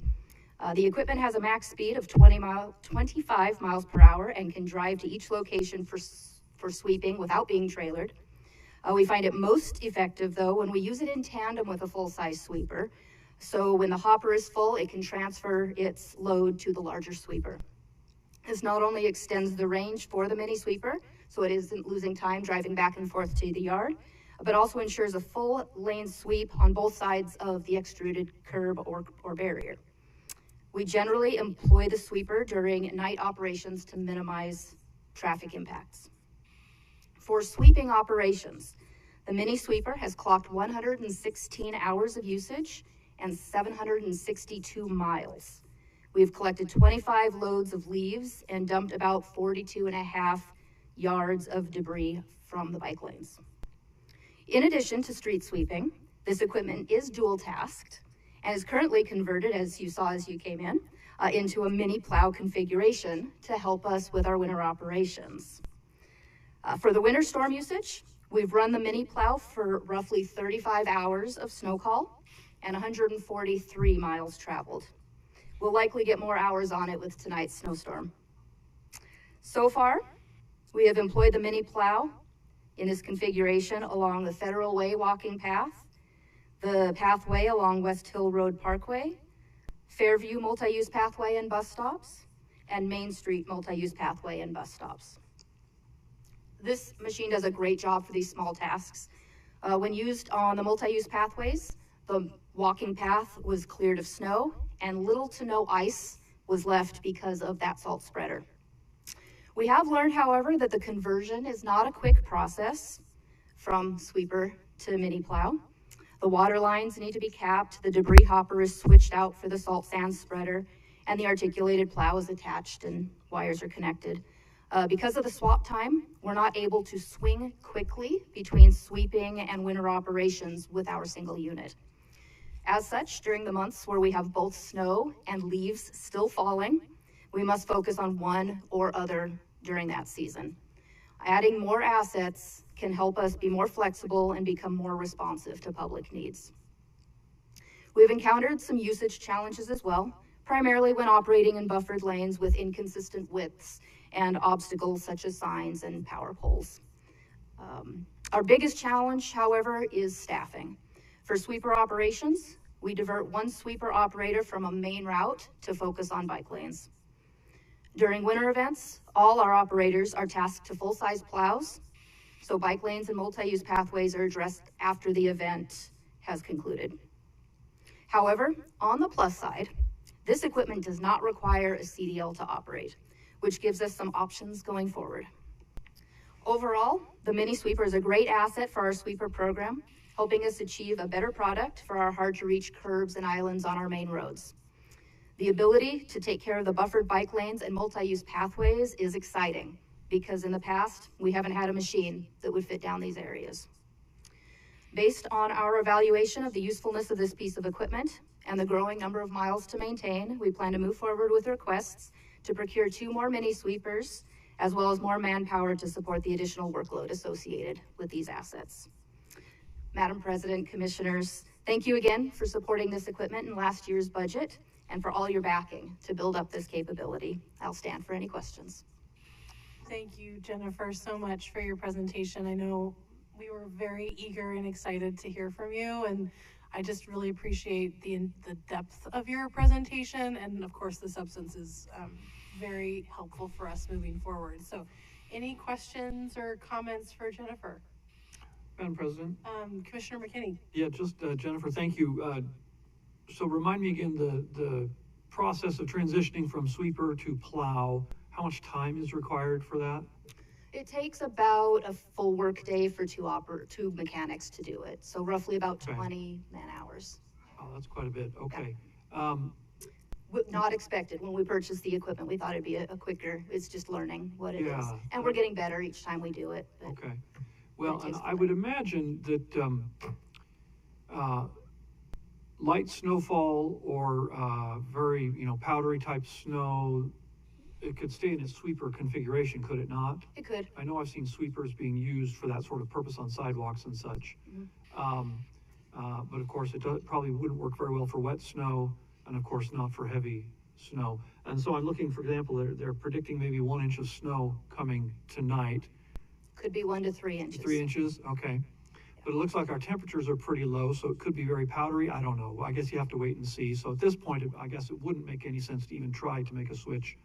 J: The equipment has a max speed of 25 miles per hour and can drive to each location for sweeping without being trailered. We find it most effective, though, when we use it in tandem with a full-size sweeper. So when the hopper is full, it can transfer its load to the larger sweeper. This not only extends the range for the mini sweeper, so it isn't losing time driving back and forth to the yard, but also ensures a full lane sweep on both sides of the extruded curb or barrier. We generally employ the sweeper during night operations to minimize traffic impacts. For sweeping operations, the mini sweeper has clocked 116 hours of usage and 762 miles. We've collected 25 loads of leaves and dumped about 42.5 yards of debris from the bike lanes. In addition to street sweeping, this equipment is dual-tasked and is currently converted, as you saw as you came in, into a mini plow configuration to help us with our winter operations. For the winter storm usage, we've run the mini plow for roughly 35 hours of snow call and 143 miles traveled. We'll likely get more hours on it with tonight's snowstorm. So far, we have employed the mini plow in this configuration along the Federal Way walking path, the pathway along West Hill Road Parkway, Fairview multi-use pathway and bus stops, and Main Street multi-use pathway and bus stops. This machine does a great job for these small tasks. When used on the multi-use pathways, the walking path was cleared of snow and little to no ice was left because of that salt spreader. We have learned, however, that the conversion is not a quick process from sweeper to mini plow. The water lines need to be capped, the debris hopper is switched out for the salt sand spreader, and the articulated plow is attached and wires are connected. Because of the swap time, we're not able to swing quickly between sweeping and winter operations with our single unit. As such, during the months where we have both snow and leaves still falling, we must focus on one or other during that season. Adding more assets can help us be more flexible and become more responsive to public needs. We've encountered some usage challenges as well, primarily when operating in buffered lanes with inconsistent widths and obstacles such as signs and power poles. Our biggest challenge, however, is staffing. For sweeper operations, we divert one sweeper operator from a main route to focus on bike lanes. During winter events, all our operators are tasked to full-size plows, so bike lanes and multi-use pathways are addressed after the event has concluded. However, on the plus side, this equipment does not require a CDL to operate, which gives us some options going forward. Overall, the mini sweeper is a great asset for our sweeper program, helping us achieve a better product for our hard-to-reach curbs and islands on our main roads. The ability to take care of the buffered bike lanes and multi-use pathways is exciting, because in the past, we haven't had a machine that would fit down these areas. Based on our evaluation of the usefulness of this piece of equipment and the growing number of miles to maintain, we plan to move forward with requests to procure 2 more mini sweepers, as well as more manpower to support the additional workload associated with these assets. Madam President, Commissioners, thank you again for supporting this equipment in last year's budget and for all your backing to build up this capability. I'll stand for any questions.
A: Thank you, Jennifer, so much for your presentation. I know we were very eager and excited to hear from you, and I just really appreciate the depth of your presentation, and of course the substance is very helpful for us moving forward. So any questions or comments for Jennifer?
D: Madam President?
A: Commissioner McKinney.
D: Yeah, just Jennifer, thank you. So remind me again, the process of transitioning from sweeper to plow, how much time is required for that?
J: It takes about a full work day for two mechanics to do it. So roughly about 20 man hours.
D: Oh, that's quite a bit. Okay.
J: Not expected. When we purchased the equipment, we thought it'd be a quicker, it's just learning what it is.
D: Yeah.
J: And we're getting better each time we do it.
D: Okay. Well, and I would imagine that light snowfall or very, powdery type snow, it could stay in its sweeper configuration, could it not?
J: It could.
D: I know I've seen sweepers being used for that sort of purpose on sidewalks and such. But of course, it probably wouldn't work very well for wet snow, and of course not for heavy snow. And so I'm looking, for example, they're predicting maybe 1 inch of snow coming tonight.
J: Could be 1 to 3 inches.
D: 3 inches, okay. But it looks like our temperatures are pretty low, so it could be very powdery. I don't know. I guess you have to wait and see. So at this point, I guess it wouldn't make any sense to even try to make a switch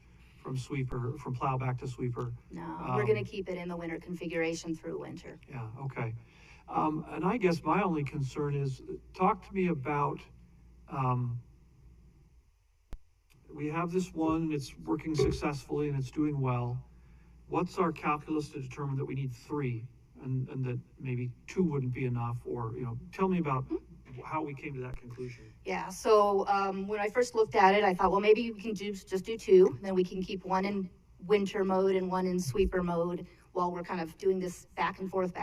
D: from plow back to sweeper.
J: No, we're going to keep it in the winter configuration through winter.
D: Yeah, okay. And I guess my only concern is, talk to me about, we have this one, it's working successfully and it's doing well. What's our calculus to determine that we need 3 and that maybe 2 wouldn't be enough? Or, tell me about how we came to that conclusion.
J: Yeah, so when I first looked at it, I thought, well, maybe we can just do 2, then we can keep 1 in winter mode and 1 in sweeper mode while we're kind of doing this back and forth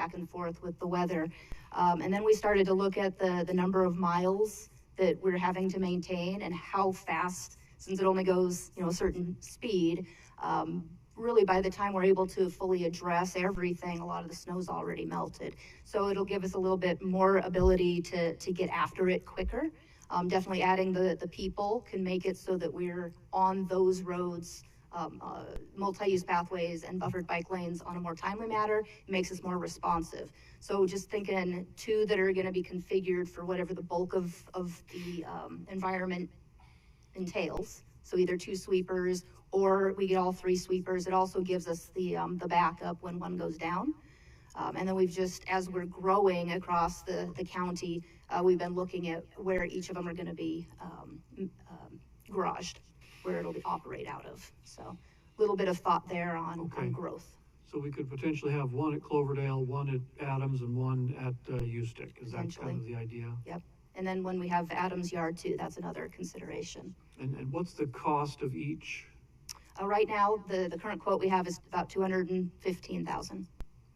J: with the weather. And then we started to look at the number of miles that we're having to maintain and how fast, since it only goes, a certain speed, really by the time we're able to fully address everything, a lot of the snow's already melted. So it'll give us a little bit more ability to get after it quicker. Definitely adding the people can make it so that we're on those roads, multi-use pathways and buffered bike lanes on a more timely manner. It makes us more responsive. So just thinking 2 that are going to be configured for whatever the bulk of the environment entails. So either 2 sweepers or we get all 3 sweepers. It also gives us the backup when one goes down. And then we've just, as we're growing across the county, we've been looking at where each of them are going to be garaged, where it'll operate out of. So a little bit of thought there on growth.
D: So we could potentially have one at Cloverdale, one at Adams, and one at Ustick. Is that kind of the idea?
J: Yep. And then when we have Adams Yard too, that's another consideration.
D: And what's the cost of each?
J: Right now, the current quote we have is about $215,000.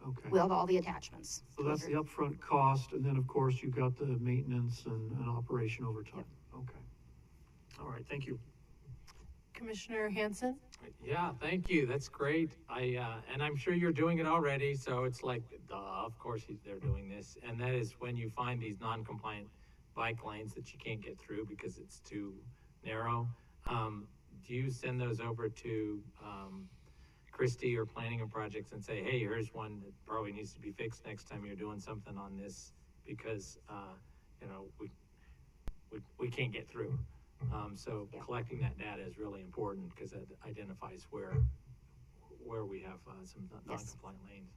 D: Okay.
J: With all the attachments.
D: So that's the upfront cost, and then of course you've got the maintenance and operation over time. Yep. Okay. All right, thank you.
A: Commissioner Hanson?
B: Yeah, thank you. That's great. And I'm sure you're doing it already, so it's like, duh, of course they're doing this. And that is when you find these non-compliant bike lanes that you can't get through because it's too narrow. Do you send those over to Christie or planning and projects and say, hey, here's one that probably needs to be fixed next time you're doing something on this because, you know, we can't get through. So collecting that data is really important because it identifies where we have some non-compliant lanes.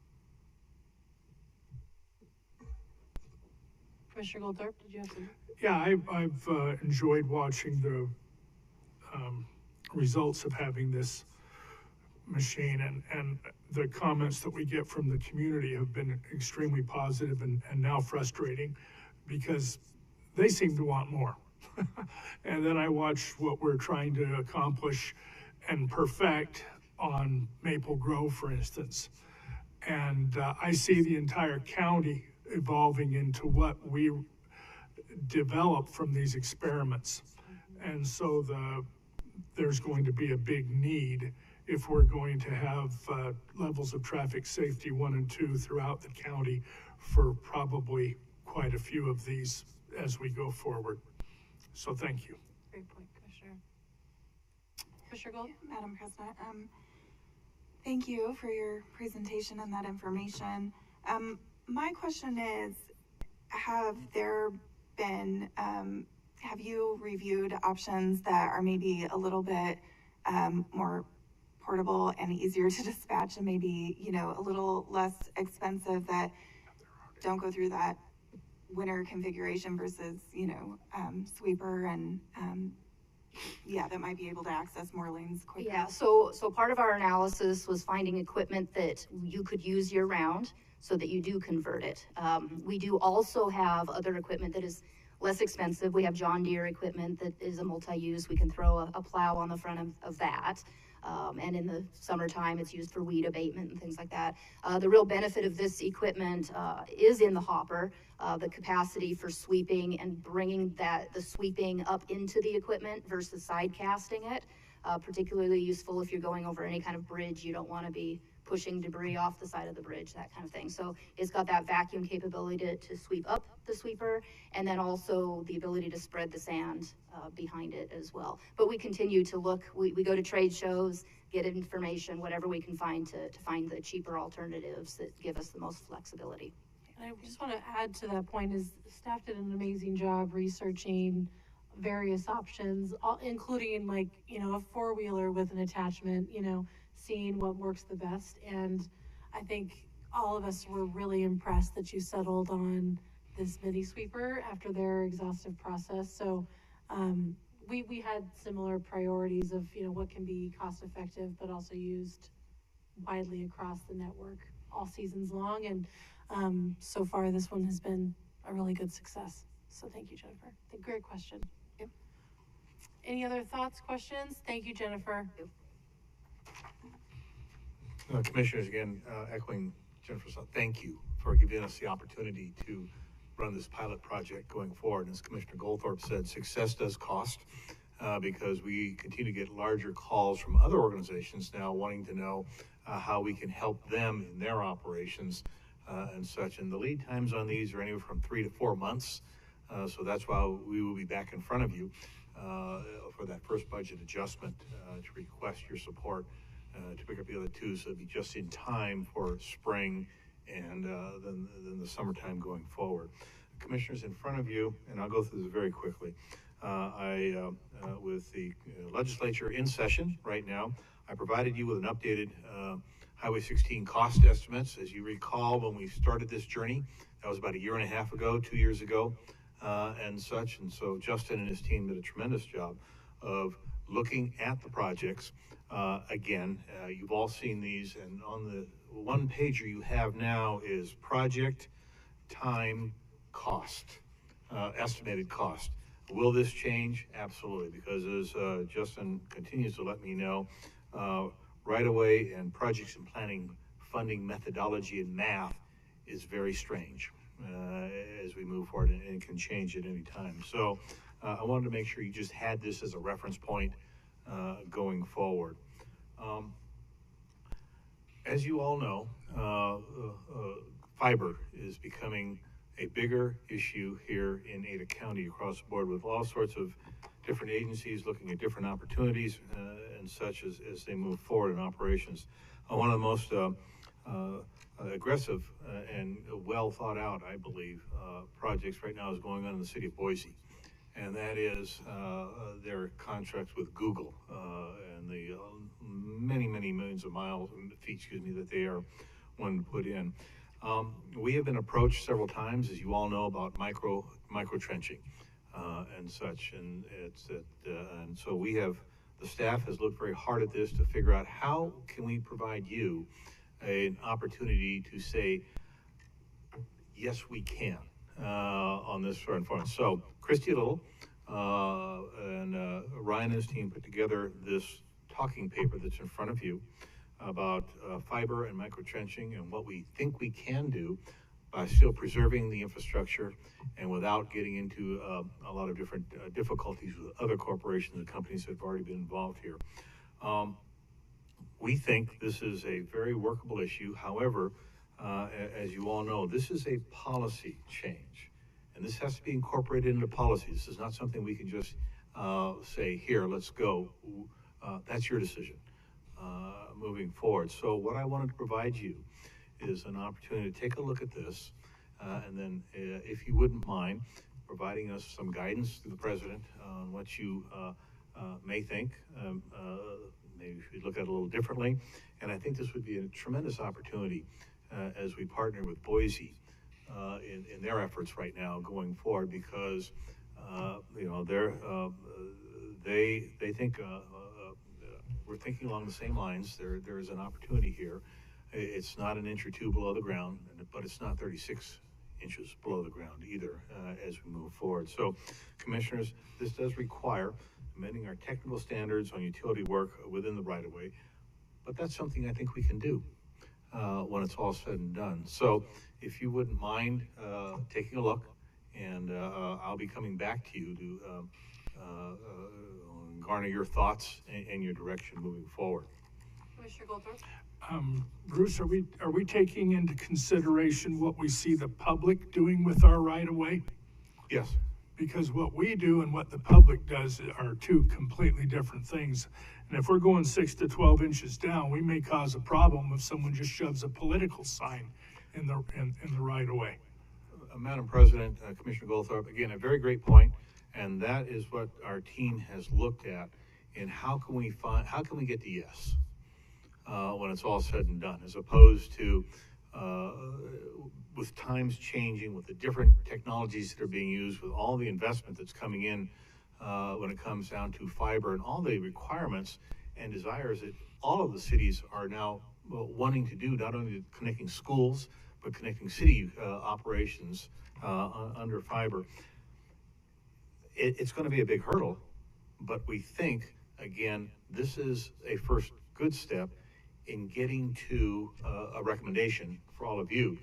A: Commissioner Goldthorpe, did you have some?
C: Yeah, I've enjoyed watching the results of having this machine, and the comments that we get from the community have been extremely positive and now frustrating because they seem to want more. And then I watch what we're trying to accomplish and perfect on Maple Grove, for instance. And I see the entire county evolving into what we develop from these experiments. And so there's going to be a big need if we're going to have levels of traffic safety 1 and 2 throughout the county for probably quite a few of these as we go forward. So thank you.
A: Great point, Commissioner. Commissioner Gold?
E: Madam President, thank you for your presentation and that information. My question is, have you reviewed options that are maybe a little bit more portable and easier to dispatch and maybe, you know, a little less expensive that don't go through that winter configuration versus, you know, sweeper and that might be able to access more lanes quicker?
J: Yeah, so part of our analysis was finding equipment that you could use year round so that you do convert it. We do also have other equipment that is less expensive. We have John Deere equipment that is a multi-use. We can throw a plow on the front of that. And in the summertime, it's used for weed abatement and things like that. The real benefit of this equipment is in the hopper, the capacity for sweeping and bringing the sweeping up into the equipment versus side casting it. Particularly useful if you're going over any kind of bridge. You don't want to be pushing debris off the side of the bridge, that kind of thing. So it's got that vacuum capability to sweep up the sweeper, and then also the ability to spread the sand behind it as well. But we continue to look, we go to trade shows, get information, whatever we can find to find the cheaper alternatives that give us the most flexibility.
A: And I just want to add to that point is staff did an amazing job researching various options, including like, you know, a four-wheeler with an attachment, you know, seeing what works the best. And I think all of us were really impressed that you settled on this mini sweeper after their exhaustive process. So we had similar priorities of, you know, what can be cost effective, but also used widely across the network all seasons long. And so far this one has been a really good success. So thank you, Jennifer. Great question. Yep. Any other thoughts, questions? Thank you, Jennifer. Yep.
F: Commissioners, again, echoing Jennifer's thought, thank you for giving us the opportunity to run this pilot project going forward. And as Commissioner Goldthorpe said, success does cost because we continue to get larger calls from other organizations now wanting to know how we can help them in their operations and such. And the lead times on these are anywhere from 3 to 4 months. So that's why we will be back in front of you for that first budget adjustment to request your support to pick up the other two, so it'll be just in time for spring and then the summertime going forward. Commissioners, in front of you, and I'll go through this very quickly, with the legislature in session right now, I provided you with an updated Highway 16 cost estimates. As you recall, when we started this journey, that was about a year and a half ago, 2 years ago, and such. And so Justin and his team did a tremendous job of looking at the projects. Again, you've all seen these, and on the one pager you have now is project, time, cost, estimated cost. Will this change? Absolutely, because as Justin continues to let me know, right away and projects and planning funding methodology and math is very strange as we move forward, and can change at any time. So I wanted to make sure you just had this as a reference point going forward. As you all know, fiber is becoming a bigger issue here in Ada County across the board, with all sorts of different agencies looking at different opportunities and such as they move forward in operations. One of the most aggressive and well thought out, I believe, projects right now is going on in the city of Boise, and that is their contracts with Google and the many millions of feet, that they are wanting to put in. We have been approached several times, as you all know, about micro trenching and such, and and so the staff has looked very hard at this to figure out how can we provide you an opportunity to say, yes, we can on this front. So Christy Little and Ryan and his team put together this talking paper that's in front of you about fiber and microtrenching and what we think we can do by still preserving the infrastructure and without getting into a lot of different difficulties with other corporations and companies that have already been involved here. We think this is a very workable issue. However, as you all know, this is a policy change, and this has to be incorporated into policy. This is not something we can just say, here, let's go. That's your decision moving forward. So what I wanted to provide you is an opportunity to take a look at this, and then if you wouldn't mind providing us some guidance to the president on what you may think. Maybe we should look at it a little differently. And I think this would be a tremendous opportunity as we partner with Boise in their efforts right now going forward, because they think we're thinking along the same lines. There is an opportunity here. It's not an inch or two below the ground, but it's not 36 inches below the ground either as we move forward. So, commissioners, this does require amending our technical standards on utility work within the right-of-way, but that's something I think we can do when it's all said and done. So, if you wouldn't mind taking a look, and I'll be coming back to you to garner your thoughts and your direction moving forward.
A: Commissioner Goldthorpe?
C: Bruce, are we taking into consideration what we see the public doing with our right-of-way?
F: Yes.
C: Because what we do and what the public does are two completely different things. And if we're going 6 to 12 inches down, we may cause a problem if someone just shoves a political sign in the right-of-way.
F: Madam President, Commissioner Goldthorpe, again, a very great point, and that is what our team has looked at. And how can we get to yes when it's all said and done, as opposed to with times changing, with the different technologies that are being used, with all the investment that's coming in when it comes down to fiber and all the requirements and desires that all of the cities are now wanting to do, not only connecting schools, but connecting city operations under fiber. It's going to be a big hurdle, but we think, again, this is a first good step in getting to a recommendation for all of you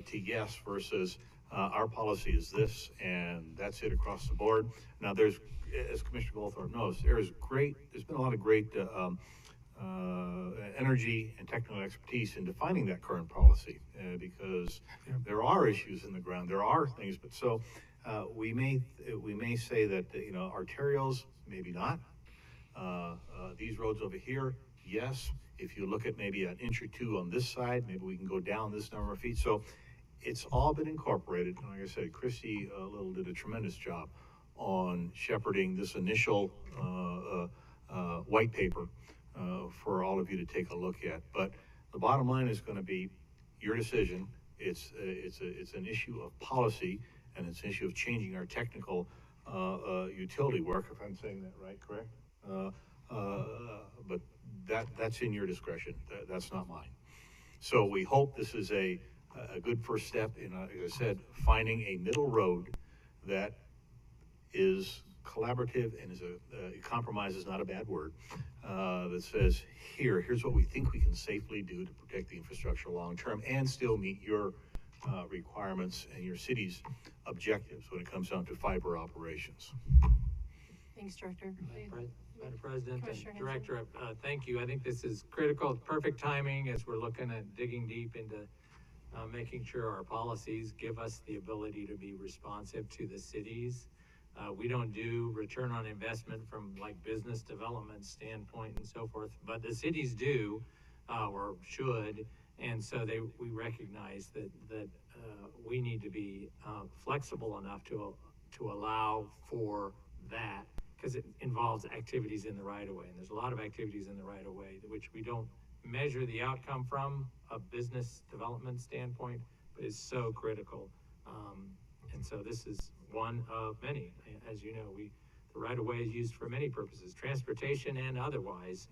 F: to yes, versus our policy is this and that's it across the board. Now, there's, as Commissioner Goldthorpe knows, there's been a lot of great energy and technical expertise in defining that current policy because there are issues in the ground, there are things, but so we may say that arterials, maybe not. These roads over here, yes. If you look at maybe an inch or two on this side, maybe we can go down this number of feet. So it's all been incorporated. And like I said, Christy Little did a tremendous job on shepherding this initial white paper for all of you to take a look at. But the bottom line is going to be your decision. It's an issue of policy, and it's an issue of changing our technical utility work, if I'm saying that right, correct? But that's in your discretion. That's not mine. So we hope this is a good first step in, as I said, finding a middle road that is collaborative and is compromise is not a bad word, that says, here's what we think we can safely do to protect the infrastructure long term and still meet your requirements and your city's objectives when it comes down to fiber operations.
A: Thanks, Director.
B: Madam President
A: Commissioner
B: and Director, thank you. I think this is critical. It's perfect timing as we're looking at digging deep into making sure our policies give us the ability to be responsive to the cities. We don't do return on investment from like business development standpoint and so forth, but the cities do, or should. And so we recognize that we need to be flexible enough to allow for that, because it involves activities in the right-of-way. And there's a lot of activities in the right-of-way which we don't measure the outcome from a business development standpoint, but is so critical. And so this is one of many. As you know, the right-of-way is used for many purposes, transportation and otherwise,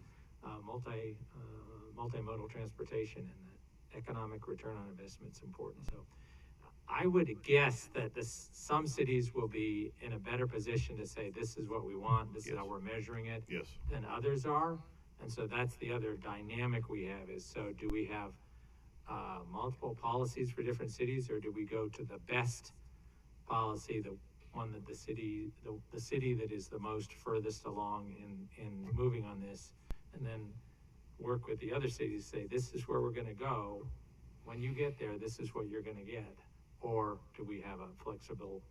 B: multimodal transportation, and that economic return on investment is important. So I would guess that some cities will be in a better position to say, this is what we want, this is how we're measuring it, than others are. And so that's the other dynamic we have is, so do we have multiple policies for different cities, or do we go to the best policy, the one that the city that is the most furthest along in moving on this, and then work with the other cities to say, this is where we're going to go. When you get there, this is what you're going to get. Or do we have a flexible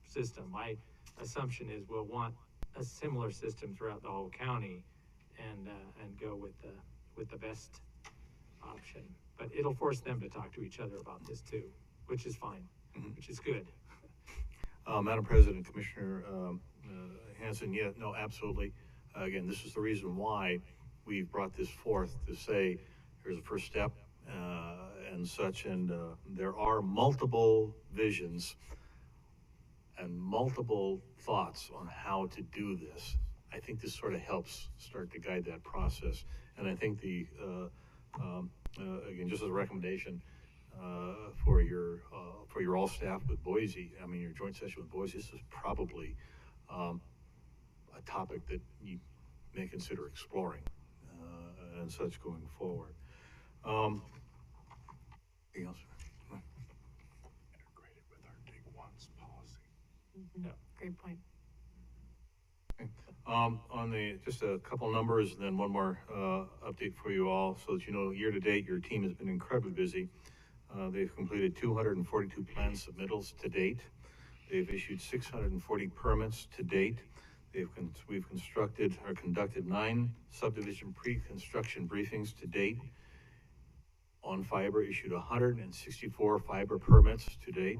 B: system? My assumption is we'll want a similar system throughout the whole county, and go with the best option. But it'll force them to talk to each other about this too, which is fine, which is good.
F: Madam President, Commissioner Hanson, yeah, no, absolutely. Again, this is the reason why we've brought this forth, to say here's a first step and such, and there are multiple visions and multiple thoughts on how to do this. I think this sort of helps start to guide that process. And I think again, just as a recommendation for your all staff with Boise, I mean, your joint session with Boise, this is probably a topic that you may consider exploring and such going forward. Anything else?
C: Integrated with our Dig Once policy.
A: Yeah, great point.
F: Okay. On just a couple numbers and then one more update for you all, so that you know, year to date, your team has been incredibly busy. They've completed 242 plan submittals to date. They've issued 640 permits to date. We've conducted 9 subdivision pre-construction briefings to date. On fiber, issued 164 fiber permits to date.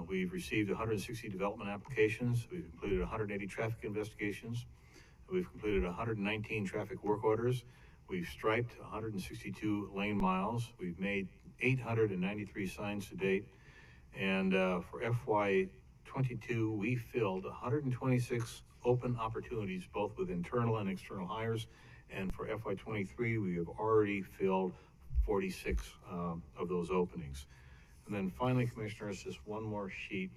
F: We've received 160 development applications. We've completed 180 traffic investigations. We've completed 119 traffic work orders. We've striped 162 lane miles. We've made 893 signs to date. And for FY22, we filled 126 open opportunities, both with internal and external hires. And for FY23, we have already filled 46 of those openings. And then finally, Commissioners, just one more sheet.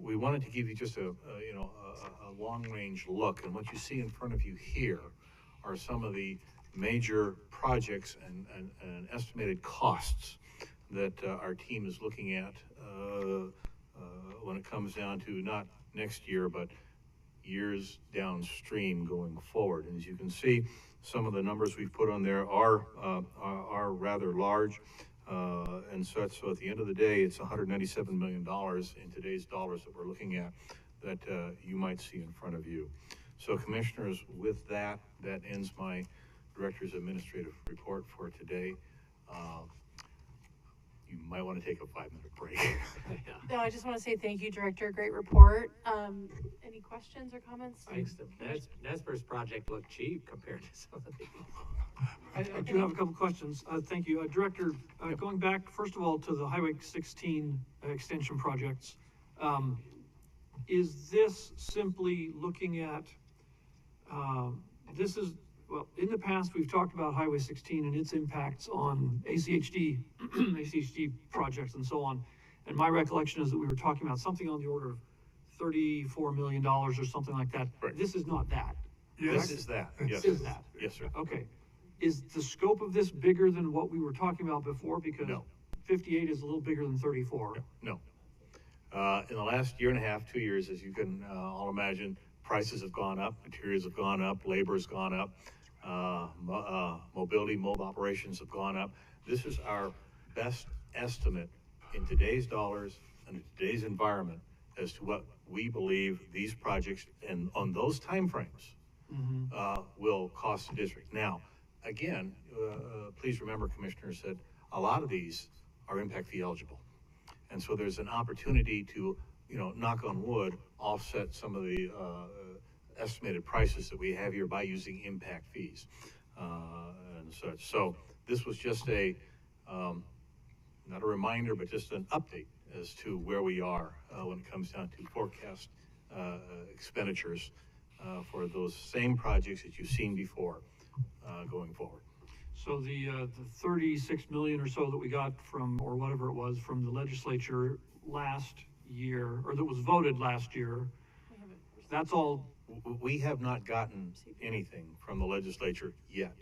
F: We wanted to give you just a long-range look, and what you see in front of you here are some of the major projects and estimated costs that our team is looking at when it comes down to not next year, but years downstream going forward. And as you can see, some of the numbers we've put on there are rather large and such. So at the end of the day, it's $197 million in today's dollars that we're looking at that you might see in front of you. So Commissioners, with that ends my Director's Administrative Report for today. you might want to take a 5-minute break.
A: No, I just want to say thank you, Director. Great report. Any questions or comments?
B: Thanks. The Nesper's project looked cheap compared to some of these.
D: I do have a couple questions. Thank you. Director, going back, first of all, to the Highway 16 extension projects, is this simply looking at, well, in the past, we've talked about Highway 16 and its impacts on ACHD, ACHD projects and so on. And my recollection is that we were talking about something on the order of $34 million or something like that.
F: Right.
D: This is not that.
F: This is that. Yes.
D: This is that.
F: Yes, sir.
D: Okay. Is the scope of this bigger than what we were talking about before? Because
F: No.
D: 58 is a little bigger than 34.
F: No. In the last year and a half, 2 years, as you can all imagine, prices have gone up, materials have gone up, labor has gone up, mobile operations have gone up. This is our best estimate in today's dollars and in today's environment as to what we believe these projects and on those timeframes will cost the district. Now, again, please remember, commissioners, that a lot of these are impact fee eligible. And so there's an opportunity to, knock on wood, offset some of the estimated prices that we have here by using impact fees and such. So this was just not a reminder, but just an update as to where we are when it comes down to forecast expenditures for those same projects that you've seen before going forward.
D: So the 36 million or so that we got from, or whatever it was, from the legislature last year, or that was voted last year, that's all.
F: We have not gotten anything from the legislature yet.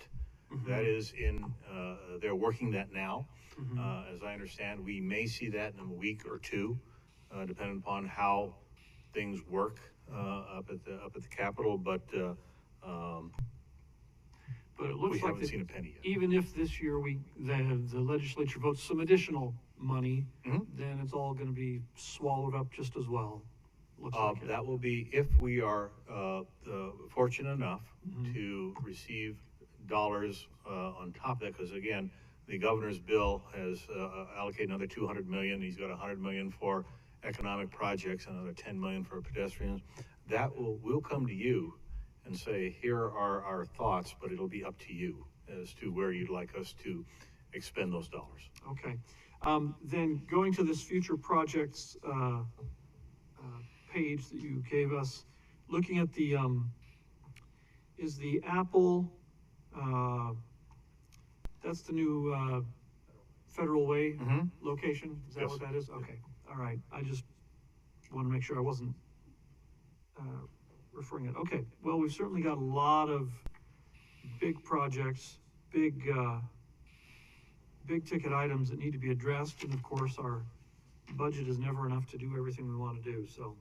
F: That is they're working that now. As I understand, we may see that in a week or two, depending upon how things work up at the Capitol. But
D: it looks
F: we
D: like
F: haven't seen a penny yet.
D: Even if this year the legislature votes some additional money, then it's all going to be swallowed up just as well. Looks like
F: that will be if we are fortunate enough to receive dollars on top of that, because again, the governor's bill has allocated another 200 million. He's got 100 million for economic projects, another 10 million for pedestrians. That we'll come to you and say, here are our thoughts, but it'll be up to you as to where you'd like us to expend those dollars.
D: Okay. Then going to this future projects page that you gave us, looking at the, is the Apple, that's the new Federal Way location? Is that
F: Yes.
D: what that is? Okay. All right. I just want to make sure I wasn't referring it. Okay. Well, we've certainly got a lot of big projects, big ticket items that need to be addressed. And of course, our budget is never enough to do everything we want to do. So,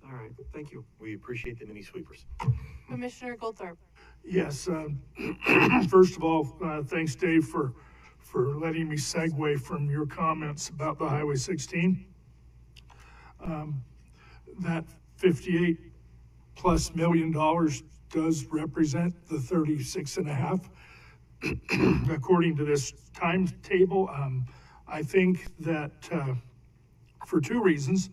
D: all right. Thank you.
F: We appreciate the mini sweepers.
A: Commissioner Goldthorpe.
C: Yes, first of all, thanks, Dave, for letting me segue from your comments about the Highway 16. That $58+ million does represent the 36.5. According to this timetable, I think that for two reasons,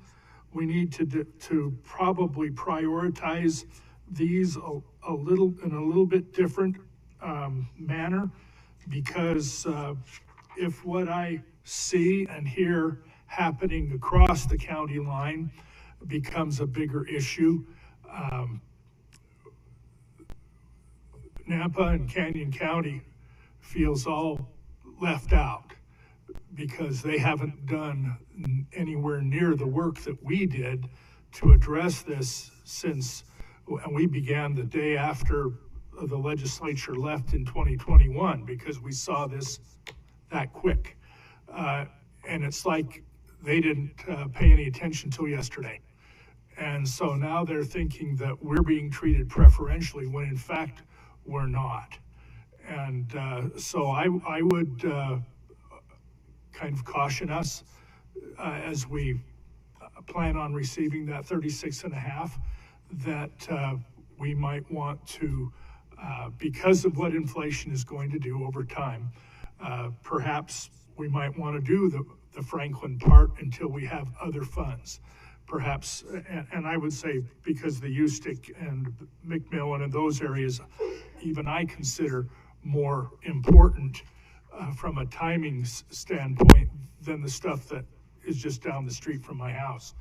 C: we need to probably prioritize these in a little bit different manner, because if what I see and hear happening across the county line becomes a bigger issue, Nampa and Canyon County feels all left out because they haven't done anywhere near the work that we did to address this since, and we began the day after the legislature left in 2021, because we saw this that quick. And it's like they didn't pay any attention till yesterday. And so now they're thinking that we're being treated preferentially when in fact we're not. And so I would kind of caution us as we plan on receiving that 36.5, that we might want to, because of what inflation is going to do over time, perhaps we might want to do the Franklin part until we have other funds. Perhaps, and I would say because the Ustick and McMillan and those areas, even I consider more important from a timing standpoint than the stuff that is just down the street from my house.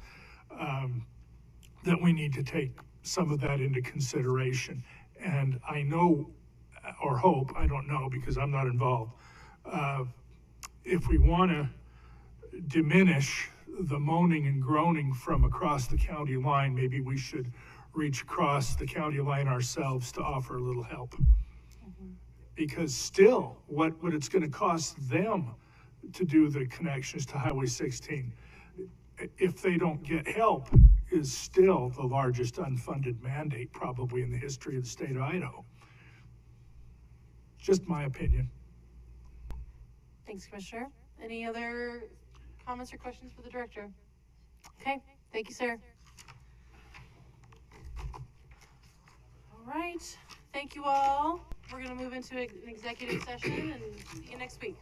C: That we need to take some of that into consideration. And I know, or hope, I don't know because I'm not involved, if we want to diminish the moaning and groaning from across the county line, maybe we should reach across the county line ourselves to offer a little help. Because still, what it's going to cost them to do the connections to Highway 16, if they don't get help, is still the largest unfunded mandate probably in the history of the state of Idaho. Just my opinion.
A: Thanks, Commissioner. Any other comments or questions for the director? Okay, thank you, sir. All right, thank you all. We're going to move into an executive session and see you next week.